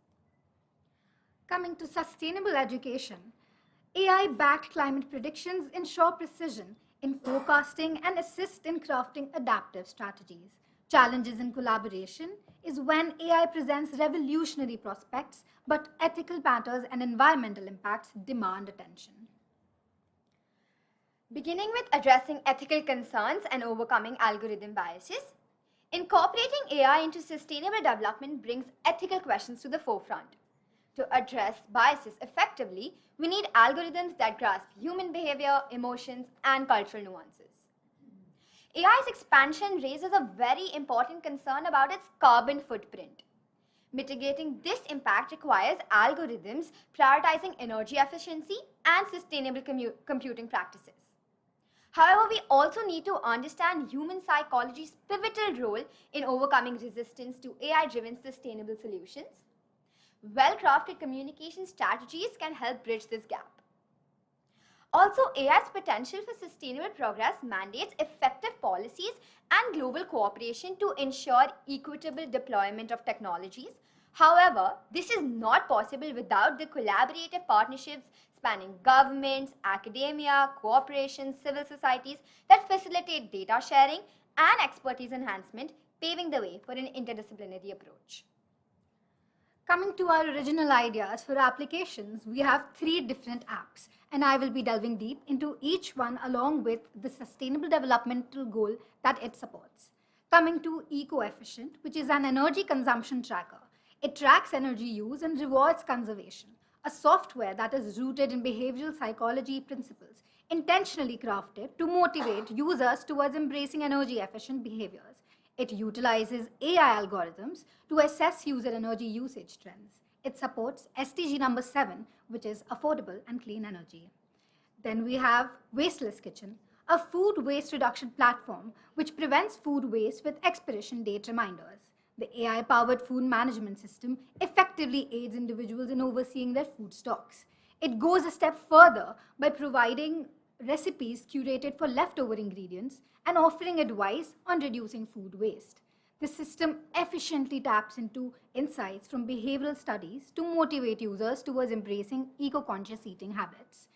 Coming to sustainable education, AI-backed climate predictions ensure precision in forecasting and assist in crafting adaptive strategies. Challenges in collaboration is when AI presents revolutionary prospects, but ethical matters and environmental impacts demand attention. Beginning with addressing ethical concerns and overcoming algorithm biases, incorporating AI into sustainable development brings ethical questions to the forefront. To address biases effectively, we need algorithms that grasp human behavior, emotions, and cultural nuances. AI's expansion raises a very important concern about its carbon footprint. Mitigating this impact requires algorithms prioritizing energy efficiency and sustainable computing practices. However, we also need to understand human psychology's pivotal role in overcoming resistance to AI-driven sustainable solutions. Well-crafted communication strategies can help bridge this gap. Also, AI's potential for sustainable progress mandates effective policies and global cooperation to ensure equitable deployment of technologies. However, this is not possible without the collaborative partnerships spanning governments, academia, corporations, civil societies that facilitate data sharing and expertise enhancement, paving the way for an interdisciplinary approach. Coming to our original ideas for applications, we have 3 different apps, and I will be delving deep into each one along with the sustainable developmental goal that it supports. Coming to Eco-Efficient, which is an energy consumption tracker. It tracks energy use and rewards conservation, a software that is rooted in behavioral psychology principles, intentionally crafted to motivate users towards embracing energy-efficient behaviors. It utilizes AI algorithms to assess user energy usage trends. It supports SDG number 7, which is affordable and clean energy. Then we have Wasteless Kitchen, a food waste reduction platform which prevents food waste with expiration date reminders. The AI-powered food management system effectively aids individuals in overseeing their food stocks. It goes a step further by providing recipes curated for leftover ingredients and offering advice on reducing food waste. The system efficiently taps into insights from behavioral studies to motivate users towards embracing eco-conscious eating habits.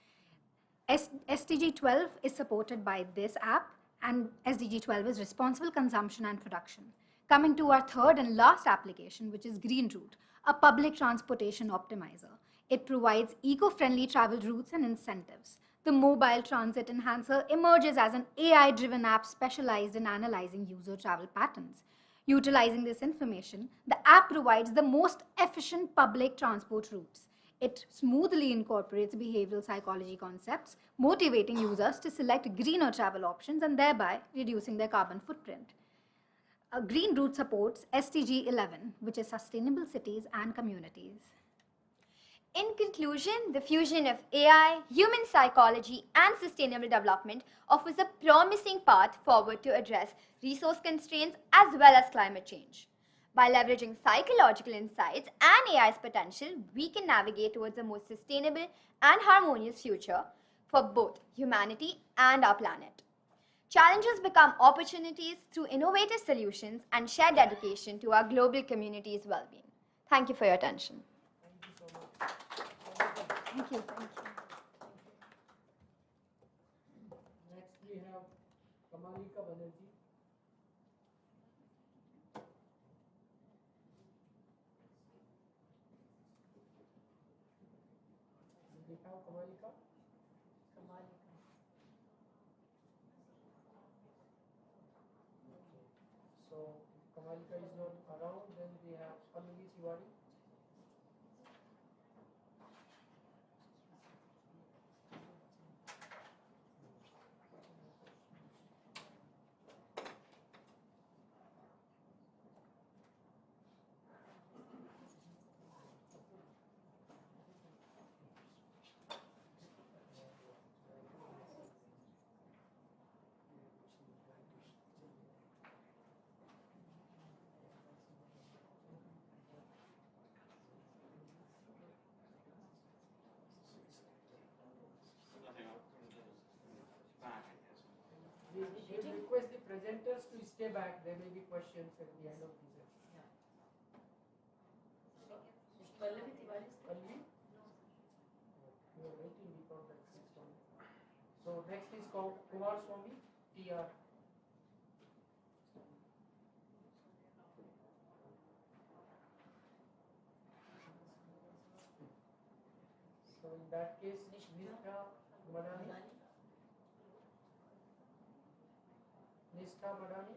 SDG 12 is supported by this app, and SDG 12 is responsible consumption and production. Coming to our third and last application, which is Green Route, a public transportation optimizer. It provides eco-friendly travel routes and incentives. The mobile transit enhancer emerges as an AI-driven app specialized in analyzing user travel patterns. Utilizing this information, the app provides the most efficient public transport routes. It smoothly incorporates behavioral psychology concepts, motivating users to select greener travel options and thereby reducing their carbon footprint. Green Route supports SDG 11, which is Sustainable Cities and Communities. In conclusion, the fusion of AI, human psychology, and sustainable development offers a promising path forward to address resource constraints as well as climate change. By leveraging psychological insights and AI's potential, we can navigate towards a more sustainable and harmonious future for both humanity and our planet. Challenges become opportunities through innovative solutions and shared dedication to our global community's well-being. Thank you for your attention. Thank you. Next we have Kamalika Banerjee. We have Kamalika. So if Kamalika is not around, then we have Pallavi Tiwari. We request the presenters to stay back. There may be questions at the end of the session. Pallavi Tiwari is there? Pallavi? We are waiting because that's next one. So next is Kumar Swami, TR. So in that case, Nishtha Madani. Nishtha Madani.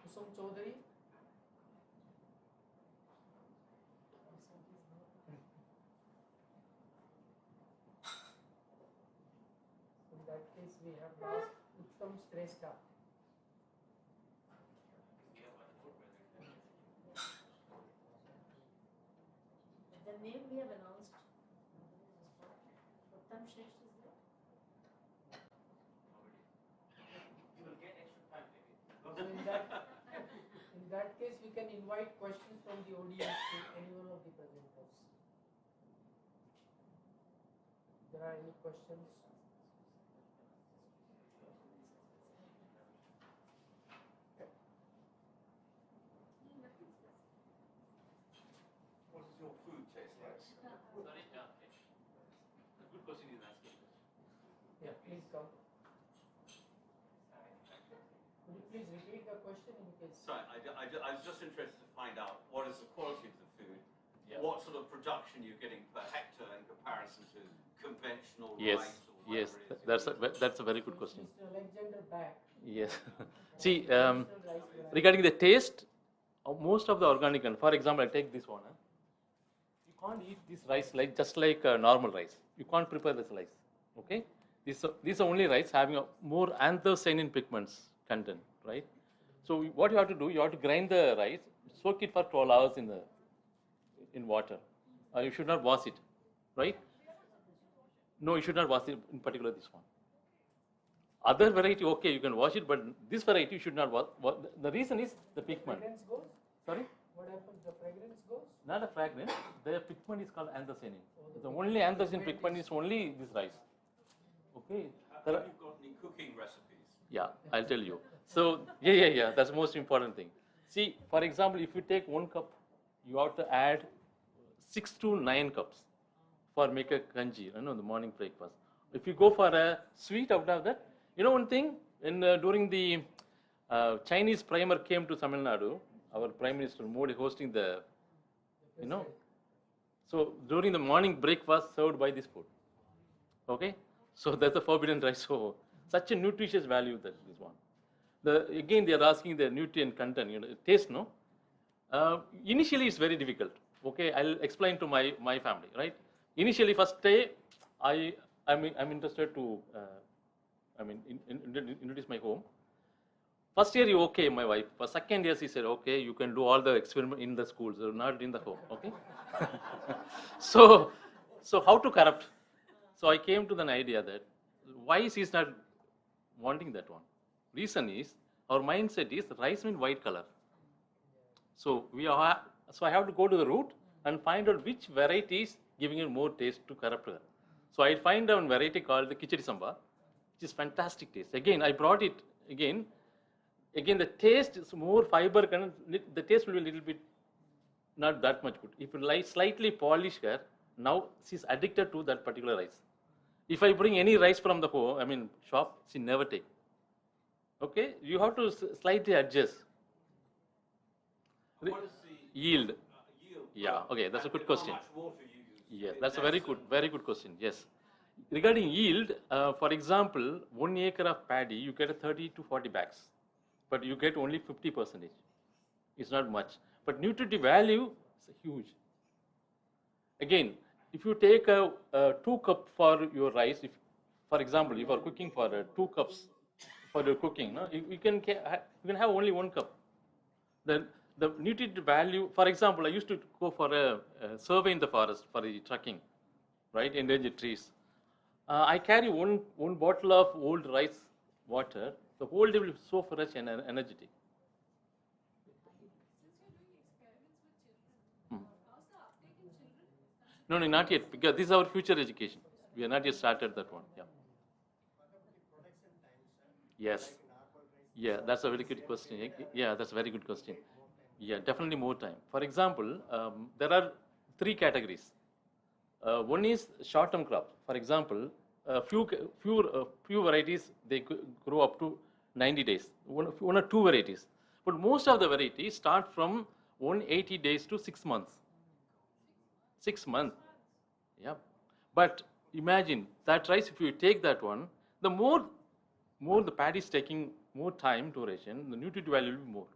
Kusum Chaudhary. In that case, we have last Uttam Shrestha. The name we have announced. Uttam Shresth is there? So in that case, we can invite questions from the audience to any one of the presenters. If there are any questions? What does your food taste like? Sorry, a good question is asking. Yeah, please come. Could you please repeat the question in case? Sorry, I was just interested to find out what is the quality of the food, Yeah. what sort of production you're getting per hectare in comparison to conventional Yes, rice or yes, whatever it is. that's a very good question. Mr. Alexander Back. Yes. See, Traditional rice variety. regarding the taste, most of the organic, and for example, I take this one. You can't eat this rice like just like normal rice. You can't prepare this rice. Okay, this is only rice having a more anthocyanin pigments content, right? So what you have to do, you have to grind the rice, soak it for 12 hours in water. You should not wash it, right? No, you should not wash it. In particular, this one. Other variety, okay, you can wash it, but this variety you should not wash. The reason is the pigment. Fragrance goes? Sorry? What happens? The fragrance goes? Not a fragrance. The pigment is called anthocyanin. The only anthocyanin pigment is only this rice. Okay. Have you got any cooking recipes? Yeah, I'll tell you. So yeah. That's the most important thing. See, for example, if you take 1 cup, you have to add 6 to 9 cups for make a kanji, the morning breakfast. If you go for a sweet out of that, one thing, during the Chinese primer came to Tamil Nadu, our Prime Minister Modi hosting the, so during the morning breakfast served by this food. Okay, so that's a forbidden rice. So such a nutritious value that this one. Again, they are asking the nutrient content, taste, no? Initially, it's very difficult. Okay, I'll explain to my family, right? Initially, first day, I'm interested to, introduce my home. First year, you okay, my wife. For second year, she said, okay, you can do all the experiment in the schools, not in the home, okay? So how to corrupt? So I came to an idea that why she's not wanting that one. Reason is, our mindset is rice means white color. So I have to go to the root and find out which varieties giving it more taste to corrupt her. So I find one variety called the Kichadi Samba, which is fantastic taste. Again, I brought it again. Again, the taste is more fiber, the taste will be a little bit not that much good. If you like slightly polish her, now she's addicted to that particular rice. If I bring any rice from the home, shop, she never take. Okay, you have to slightly adjust. What is the Yield. yield? Yeah, okay, that's a good How question. much water you use? Yes, that's a very good question. Yes. Regarding yield, for example, 1 acre of paddy, you get a 30 to 40 bags, but you get only 50%. It's not much, but nutritive value is huge. Again, if you take a 2 cup for your rice, if, for example, if you are cooking for 2 cups for your cooking, no, you can have only 1 cup. Then the nutritive value, for example, I used to go for a survey in the forest for the trekking, right, endangered trees. I carry one bottle of old rice water. The whole day will be so fresh and energetic. No, not yet, because this is our future education. We have not yet started that one. Yeah. Yes. Yeah, that's a very good question. Yeah, that's a very good question. Yeah, definitely more time. For example, there are 3 categories. One is short-term crop. For example, few varieties they grow up to 90 days. One or 2 varieties, but most of the varieties start from 180 days to 6 months. 6 months. Yeah. But imagine that rice, if you take that one, the more the paddy is taking more time duration, the nutritive value will be more.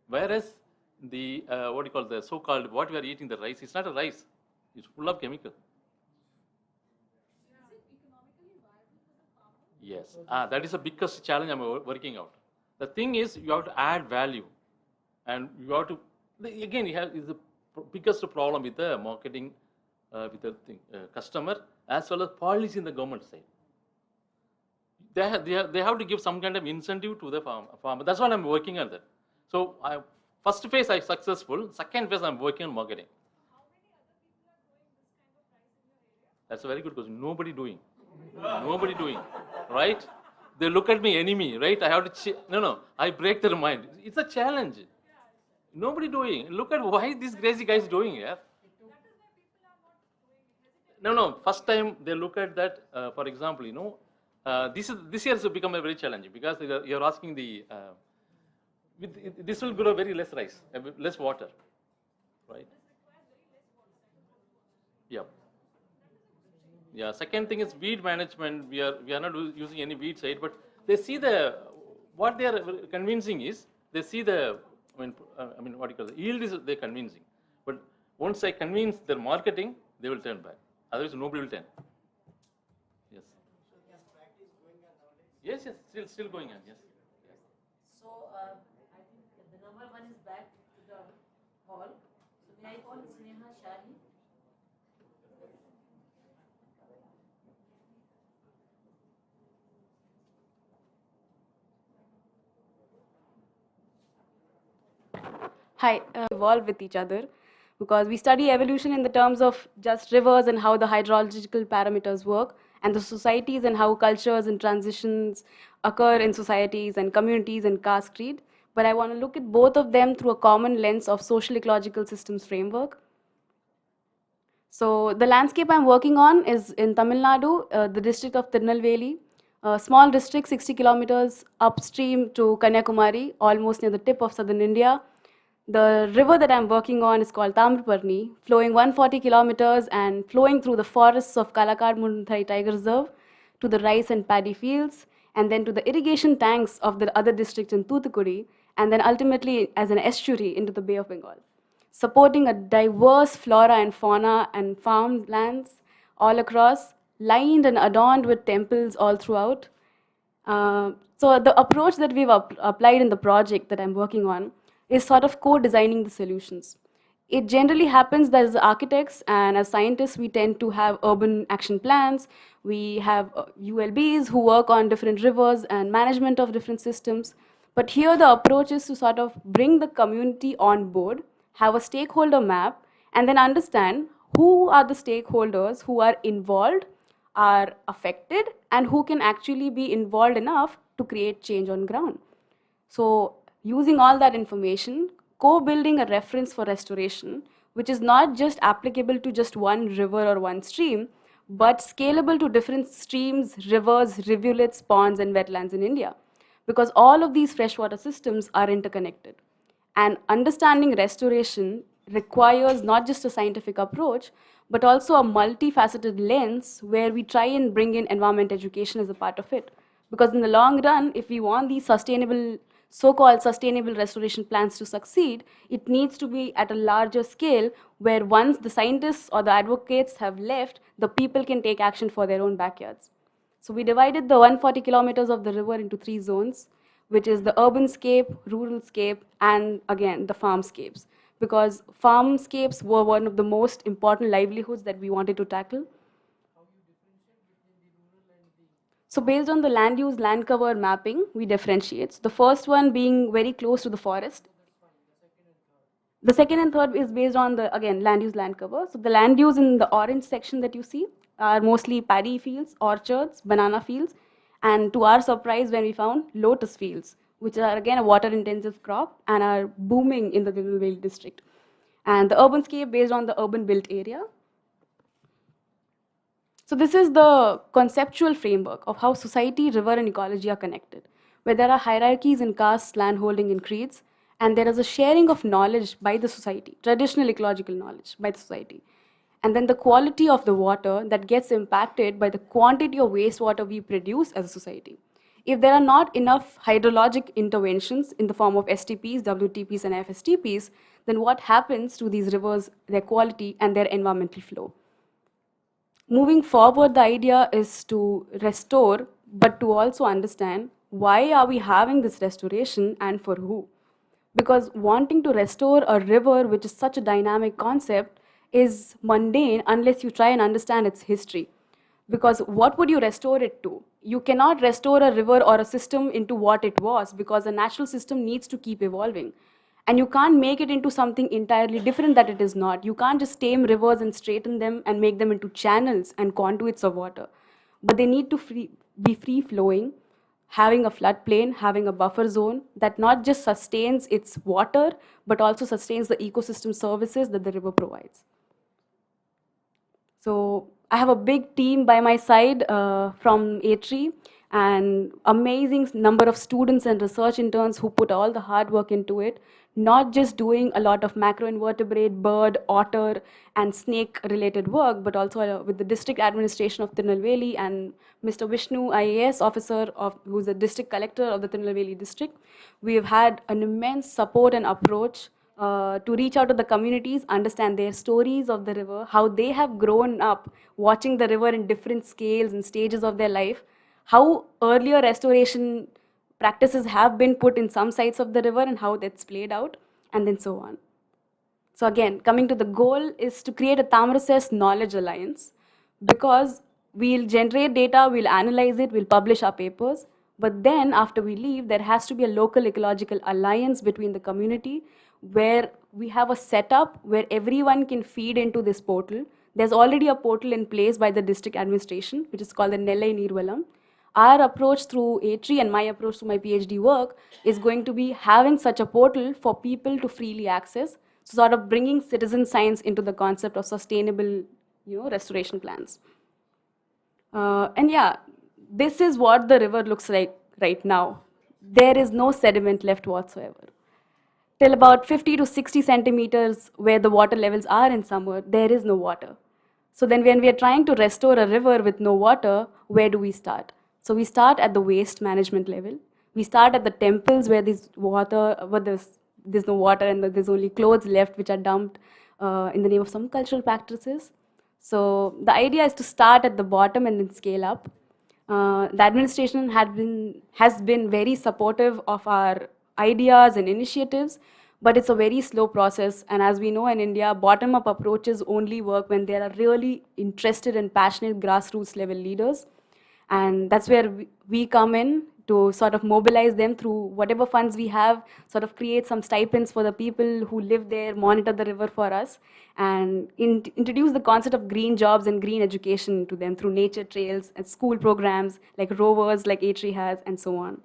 Whereas the the so-called what we are eating, the rice, it's not a rice. It's full of chemical. Yes. That is the biggest challenge I'm working out. The thing is, you have to add value, and you have to again. Is the biggest problem with the marketing, with the customer as well as policy in the government side. They have to give some kind of incentive to the farmer. That's what I'm working on that. So first phase I successful. Second phase I'm working on marketing. That's a very good question. Nobody doing. Nobody doing. Right? They look at me enemy. Right? I have to no. I break their mind. It's a challenge. Nobody doing. Look at why this crazy guy is doing. Yeah. No. First time they look at that. For example, this year has become a very challenging because you're asking the. This will grow very less rice, less water, right? Yeah. Yeah. Second thing is weed management. We are not using any weed side, but they see what they are convincing is they see what do you call it? Yield is they're convincing, but once I convince their marketing, they will turn back. Otherwise, nobody will turn. Yes. Yes. Still going on. Yes. So I think the number 1 is back to the hall. So may I call Sneha Shahi? Hi, evolve with each other because we study evolution in the terms of just rivers and how the hydrological parameters work, and the societies and how cultures and transitions occur in societies and communities and caste creed. But I want to look at both of them through a common lens of social ecological systems framework. So the landscape I'm working on is in Tamil Nadu, the district of Tirunelveli, a small district 60 kilometers upstream to Kanyakumari, almost near the tip of southern India. The river that I'm working on is called Tamraparni, flowing 140 kilometers and flowing through the forests of Kalakad Munthai Tiger Reserve to the rice and paddy fields, and then to the irrigation tanks of the other district in Thoothukudi, and then ultimately as an estuary into the Bay of Bengal, supporting a diverse flora and fauna and farmlands all across, lined and adorned with temples all throughout. So the approach that we've applied in the project that I'm working on is sort of co-designing the solutions. It generally happens that as architects and as scientists, we tend to have urban action plans. We have ULBs who work on different rivers and management of different systems. But here the approach is to sort of bring the community on board, have a stakeholder map, and then understand who are the stakeholders who are involved, are affected, and who can actually be involved enough to create change on ground. So using all that information, co-building a reference for restoration, which is not just applicable to just one river or one stream, but scalable to different streams, rivers, rivulets, ponds, and wetlands in India. Because all of these freshwater systems are interconnected. And understanding restoration requires not just a scientific approach, but also a multifaceted lens where we try and bring in environment education as a part of it. Because in the long run, if we want these sustainable, so-called sustainable restoration plans to succeed, it needs to be at a larger scale where once the scientists or the advocates have left, the people can take action for their own backyards. So we divided the 140 kilometers of the river into 3 zones, which is the urban scape, rural scape, and again, the farmscapes. Because farmscapes were one of the most important livelihoods that we wanted to tackle. So based on the land use, land cover mapping, we differentiate. The first one being very close to the forest. The second and third is based on the, again, land use, land cover. So the land use in the orange section that you see are mostly paddy fields, orchards, banana fields, and to our surprise when we found lotus fields, which are again a water intensive crop and are booming in the Tirunelveli district. And the urban scape based on the urban built area. So this is the conceptual framework of how society, river, and ecology are connected, where there are hierarchies in castes, landholding, and creeds, and there is a sharing of knowledge by the society, traditional ecological knowledge by the society. And then the quality of the water that gets impacted by the quantity of wastewater we produce as a society. If there are not enough hydrologic interventions in the form of STPs, WTPs, and FSTPs, then what happens to these rivers, their quality, and their environmental flow? Moving forward, the idea is to restore, but to also understand why are we having this restoration and for who? Because wanting to restore a river, which is such a dynamic concept, is mundane unless you try and understand its history. Because what would you restore it to? You cannot restore a river or a system into what it was, because a natural system needs to keep evolving. And you can't make it into something entirely different that it is not. You can't just tame rivers and straighten them and make them into channels and conduits of water. But they need to be free-flowing, having a floodplain, having a buffer zone that not just sustains its water, but also sustains the ecosystem services that the river provides. So I have a big team by my side from ATRI, and amazing number of students and research interns who put all the hard work into it, not just doing a lot of macroinvertebrate, bird, otter, and snake related work, but also with the district administration of Tirunelveli and Mr. Vishnu, IAS officer, who's the district collector of the Tirunelveli district. We have had an immense support and approach to reach out to the communities, understand their stories of the river, how they have grown up watching the river in different scales and stages of their life, how earlier restoration practices have been put in some sites of the river and how that's played out, and then so on. So again, coming to the goal is to create a Tamaracess knowledge alliance, because we'll generate data, we'll analyze it, we'll publish our papers, but then after we leave, there has to be a local ecological alliance between the community where we have a setup where everyone can feed into this portal. There's already a portal in place by the district administration, which is called the Nellai Neervalam. Our approach through ATRI and my approach to my PhD work is going to be having such a portal for people to freely access, so sort of bringing citizen science into the concept of sustainable, restoration plans. And yeah, this is what the river looks like right now. There is no sediment left whatsoever. Till about 50 to 60 centimeters where the water levels are in summer, there is no water. So then when we are trying to restore a river with no water, where do we start? So we start at the waste management level. We start at the temples where there's no water and there's only clothes left which are dumped in the name of some cultural practices. So the idea is to start at the bottom and then scale up. The administration has been very supportive of our ideas and initiatives, but it's a very slow process. And as we know in India, bottom-up approaches only work when there are really interested and passionate grassroots level leaders. And that's where we come in to sort of mobilize them through whatever funds we have, sort of create some stipends for the people who live there, monitor the river for us, and introduce the concept of green jobs and green education to them through nature trails and school programs like rovers like A-Tree has, and so on.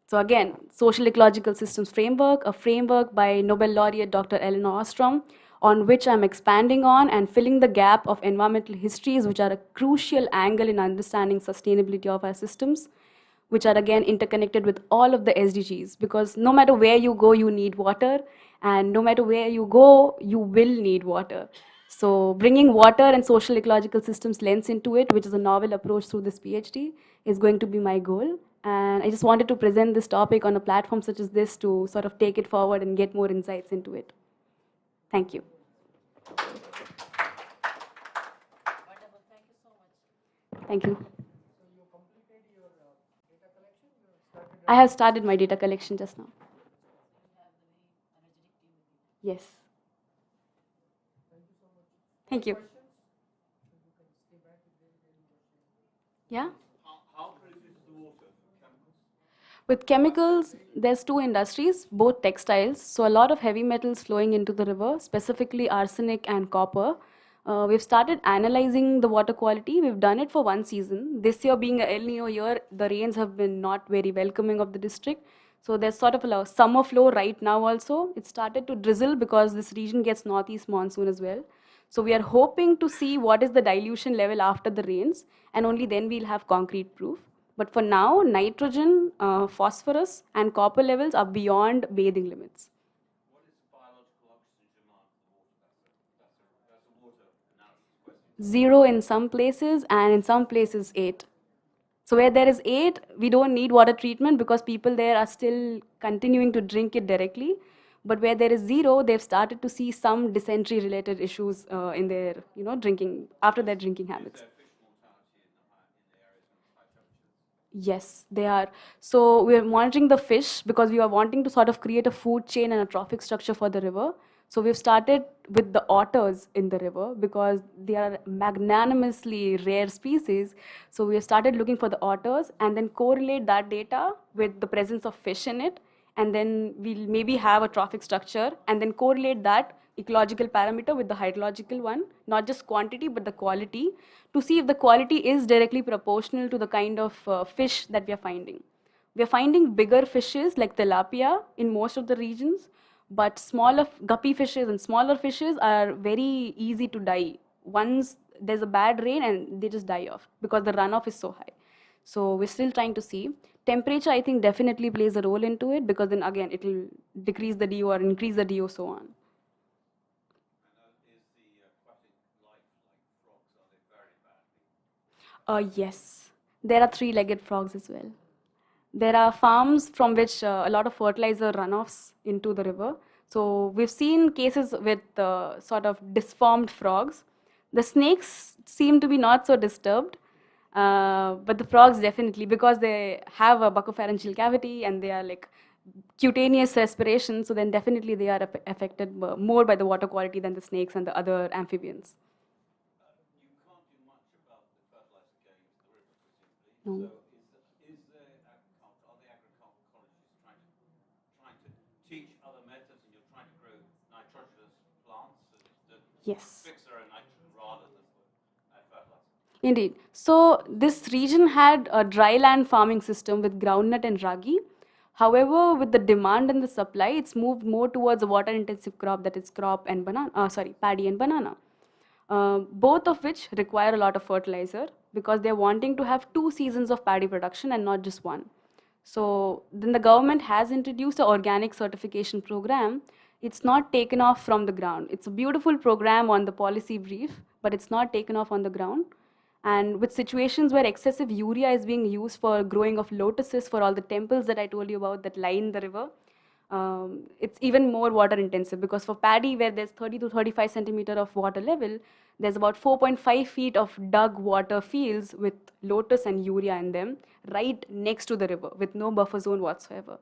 So again, social ecological systems framework, a framework by Nobel laureate Dr. Elinor Ostrom, on which I'm expanding on and filling the gap of environmental histories, which are a crucial angle in understanding sustainability of our systems, which are again interconnected with all of the SDGs, because no matter where you go, you need water, and no matter where you go, you will need water. So bringing water and social ecological systems lens into it, which is a novel approach through this PhD, is going to be my goal. And I just wanted to present this topic on a platform such as this to sort of take it forward and get more insights into it. Thank you. Thank you. I have started my data collection just now. Yes. Thank you. Yeah? With chemicals, there's two industries, both textiles. So a lot of heavy metals flowing into the river, specifically arsenic and copper. We've started analyzing the water quality. We've done it for one season. This year being an El Nino year, the rains have been not very welcoming of the district. So there's sort of a summer flow right now also. It started to drizzle because this region gets northeast monsoon as well. So we are hoping to see what is the dilution level after the rains, and only then we'll have concrete proof. But for now, nitrogen, phosphorus, and copper levels are beyond bathing limits. What is biological oxygen demand for water? That's a water analysis question. 0 in some places, and in some places 8. So where there is 8, we don't need water treatment because people there are still continuing to drink it directly. But where there is 0, they've started to see some dysentery-related issues in their, drinking, after their drinking habits. Yes, they are. So we are monitoring the fish because we are wanting to sort of create a food chain and a trophic structure for the river. So we've started with the otters in the river because they are magnanimously rare species. So we have started looking for the otters and then correlate that data with the presence of fish in it. And then we'll maybe have a trophic structure and then correlate that ecological parameter with the hydrological one, not just quantity but the quality, to see if the quality is directly proportional to the kind of fish that we are finding. We are finding bigger fishes like tilapia in most of the regions, but smaller guppy fishes and smaller fishes are very easy to die. Once there's a bad rain and they just die off because the runoff is so high. So we're still trying to see. Temperature, I think, definitely plays a role into it because then again, it will decrease the DO or increase the DO, so on. Yes, there are 3-legged frogs as well. There are farms from which a lot of fertilizer runoffs into the river. So we've seen cases with sort of disformed frogs. The snakes seem to be not so disturbed, but the frogs definitely, because they have a buccopharyngeal cavity and they are like cutaneous respiration, so then definitely they are affected more by the water quality than the snakes and the other amphibians. No. So is the are the agricultural colleges trying to teach other methods, and you're trying to grow nitrogenous plants that Yes. fix their own nitrogen rather than fertilizer? Indeed. So this region had a dryland farming system with groundnut and ragi. However, with the demand and the supply, it's moved more towards a water-intensive crop, that is crop and paddy and banana. Both of which require a lot of fertilizer because they're wanting to have 2 seasons of paddy production and not just one. So then the government has introduced an organic certification program. It's not taken off from the ground. It's a beautiful program on the policy brief, but it's not taken off on the ground. And with situations where excessive urea is being used for growing of lotuses for all the temples that I told you about that line the river, it's even more water intensive because for paddy where there's 30 to 35 centimeter of water level, there's about 4.5 feet of dug water fields with lotus and urea in them right next to the river with no buffer zone whatsoever.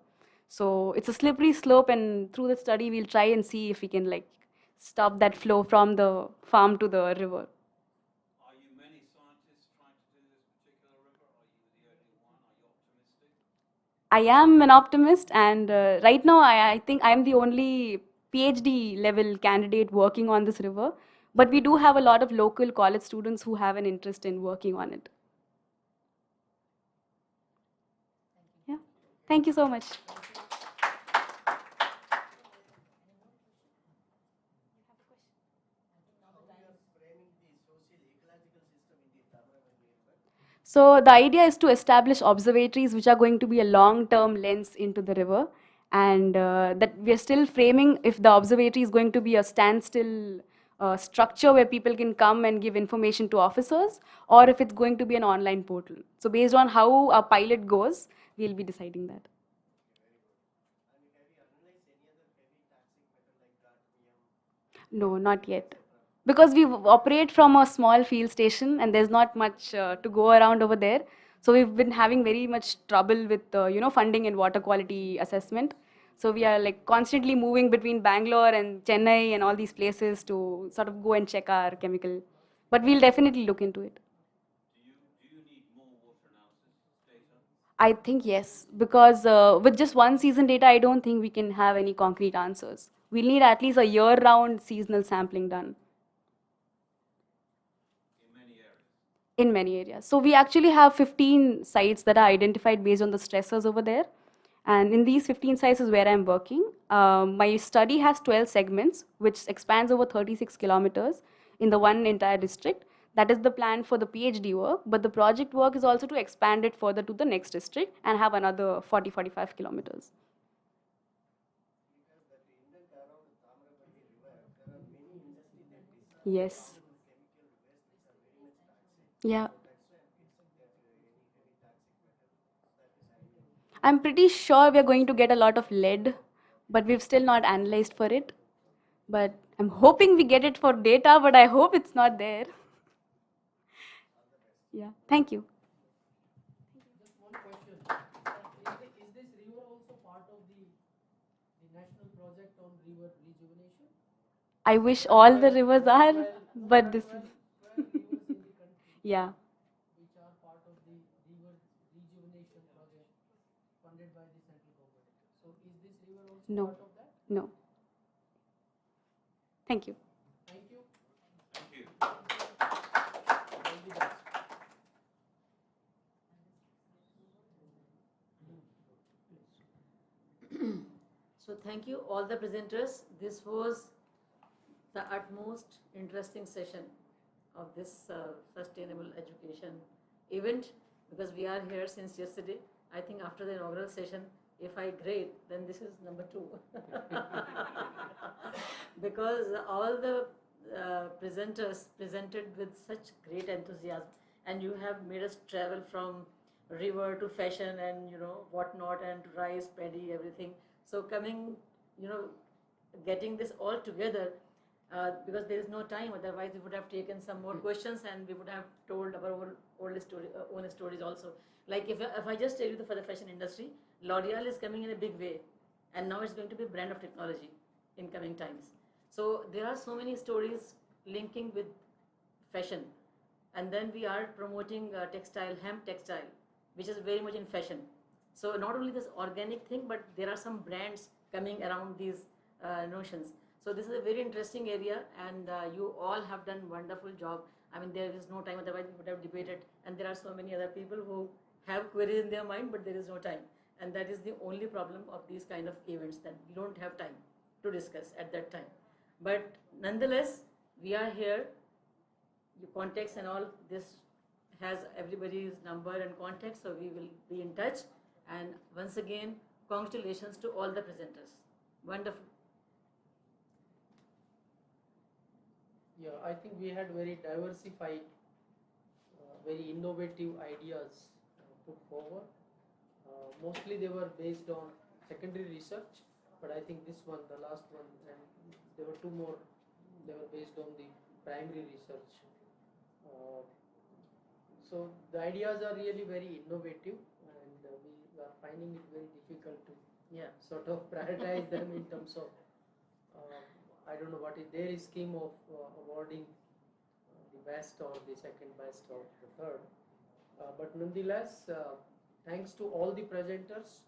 So it's a slippery slope, and through the study we'll try and see if we can like stop that flow from the farm to the river. Are you many scientists trying to do this particular river? Are you the only one? Are you optimistic? I am an optimist, and right now I think I am the only PhD level candidate working on this river. But we do have a lot of local college students who have an interest in working on it. Yeah, thank you so much. So the idea is to establish observatories which are going to be a long-term lens into the river, and that we are still framing if the observatory is going to be a standstill structure where people can come and give information to officers, or if it's going to be an online portal. So based on how our pilot goes, we'll be deciding that. No, not yet. Because we operate from a small field station and there's not much to go around over there. So we've been having very much trouble with funding and water quality assessment. So we are like constantly moving between Bangalore and Chennai and all these places to sort of go and check our chemical. But we'll definitely look into it. I think yes, because with just one season data, I don't think we can have any concrete answers. We'll need at least a year-round seasonal sampling done. In many areas. So we actually have 15 sites that are identified based on the stressors over there. And in these 15 sites is where I'm working. My study has 12 segments, which expands over 36 kilometers in the one entire district. That is the plan for the PhD work, but the project work is also to expand it further to the next district and have another 40-45 kilometers. Yes. Yeah. I'm pretty sure we're going to get a lot of lead, but we've still not analyzed for it. But I'm hoping we get it for data, but I hope it's not there. Yeah, thank you. Just one question. Is this river also part of the national project on river rejuvenation? I wish all the rivers are, but this is. Yeah. Which are part of the river rejuvenation project funded by the central government. So is this river also No. part of that? No. Thank you. Thank you. Thank you. All the best. So thank you all the presenters. This was the utmost interesting session of this sustainable education event, because we are here since yesterday. I think after the inaugural session, if I grade, then this is number 2. Because all the presenters presented with such great enthusiasm, and you have made us travel from river to fashion and whatnot, and rice, paddy, everything. So coming, getting this all together, because there is no time, otherwise we would have taken some more questions and we would have told our own stories also. Like if I just tell you for the fashion industry, L'Oreal is coming in a big way, and now it's going to be a brand of technology in coming times. So there are so many stories linking with fashion, and then we are promoting textile, hemp textile, which is very much in fashion. So not only this organic thing, but there are some brands coming around these notions. So this is a very interesting area, and you all have done wonderful job. I mean, there is no time, otherwise we would have debated, and there are so many other people who have queries in their mind, but there is no time. And that is the only problem of these kind of events, that we don't have time to discuss at that time. But nonetheless, we are here. The contacts and all this has everybody's number and contact, so we will be in touch. And once again, congratulations to all the presenters. Wonderful. Yeah, I think we had very diversified, very innovative ideas put forward. Mostly they were based on secondary research, but I think this one, the last one, and there were 2 more, they were based on the primary research. So the ideas are really very innovative, and we are finding it very difficult to sort of prioritize them in terms of, I don't know what is their scheme of awarding the best or the second best or the third. But nonetheless, thanks to all the presenters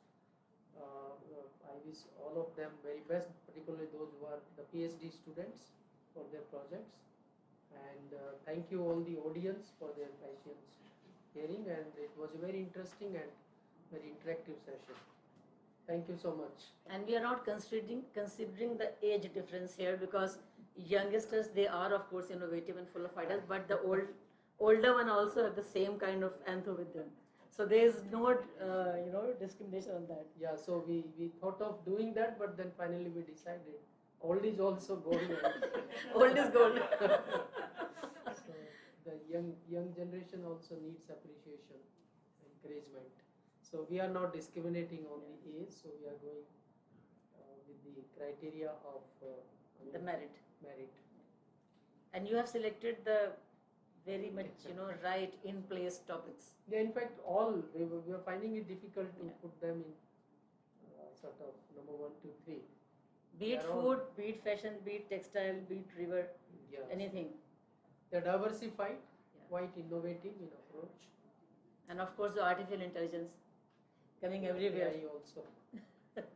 I wish all of them very best, particularly those who are the PhD students for their projects. And thank you all the audience for their patience hearing, and it was a very interesting and very interactive session. Thank you so much. And we are not considering the age difference here, because youngsters, they are of course innovative and full of ideas, but the older one also have the same kind of antho with them. So there is no discrimination on that. Yeah, so we thought of doing that, but then finally we decided old is also gold. Old is gold. So the young generation also needs appreciation, encouragement. So we are not discriminating on the age, so we are going with the criteria of The merit. merit. And you have selected the very much right in place topics. Yeah, in fact, all we were finding it difficult to put them in sort of number 1, 2, 3. Be it food, be it fashion, be it textile, be it river, Yeah, anything. they're diversified, quite innovative in approach. And of course the artificial intelligence coming everywhere. AI also.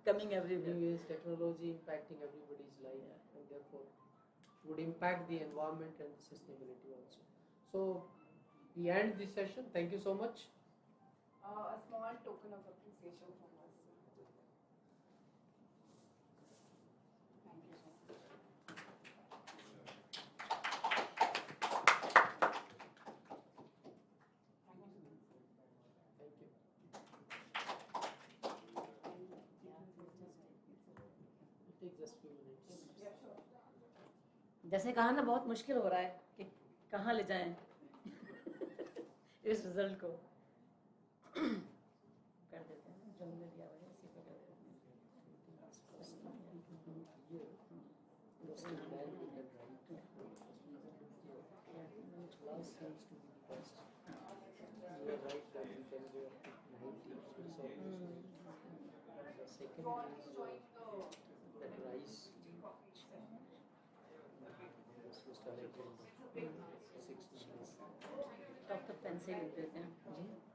Coming everywhere. New age technology impacting everybody's life, and therefore would impact the environment and the sustainability also. So we end this session. Thank you so much. A small token of appreciation from us. Thank you so much. Thank you. It takes just few minutes. जैसे कहा ना, बहुत मुश्किल हो रहा है कि कहाँ ले जाएं इस रिजल्ट को। कर देते हैं जो हमने दिया हुआ है इसी पे कर देते हैं। Last seems to be the best. You are right that we can go up to 90. The second is that rice. This was selected 6 minutes. Doctor pencil देते हैं जी।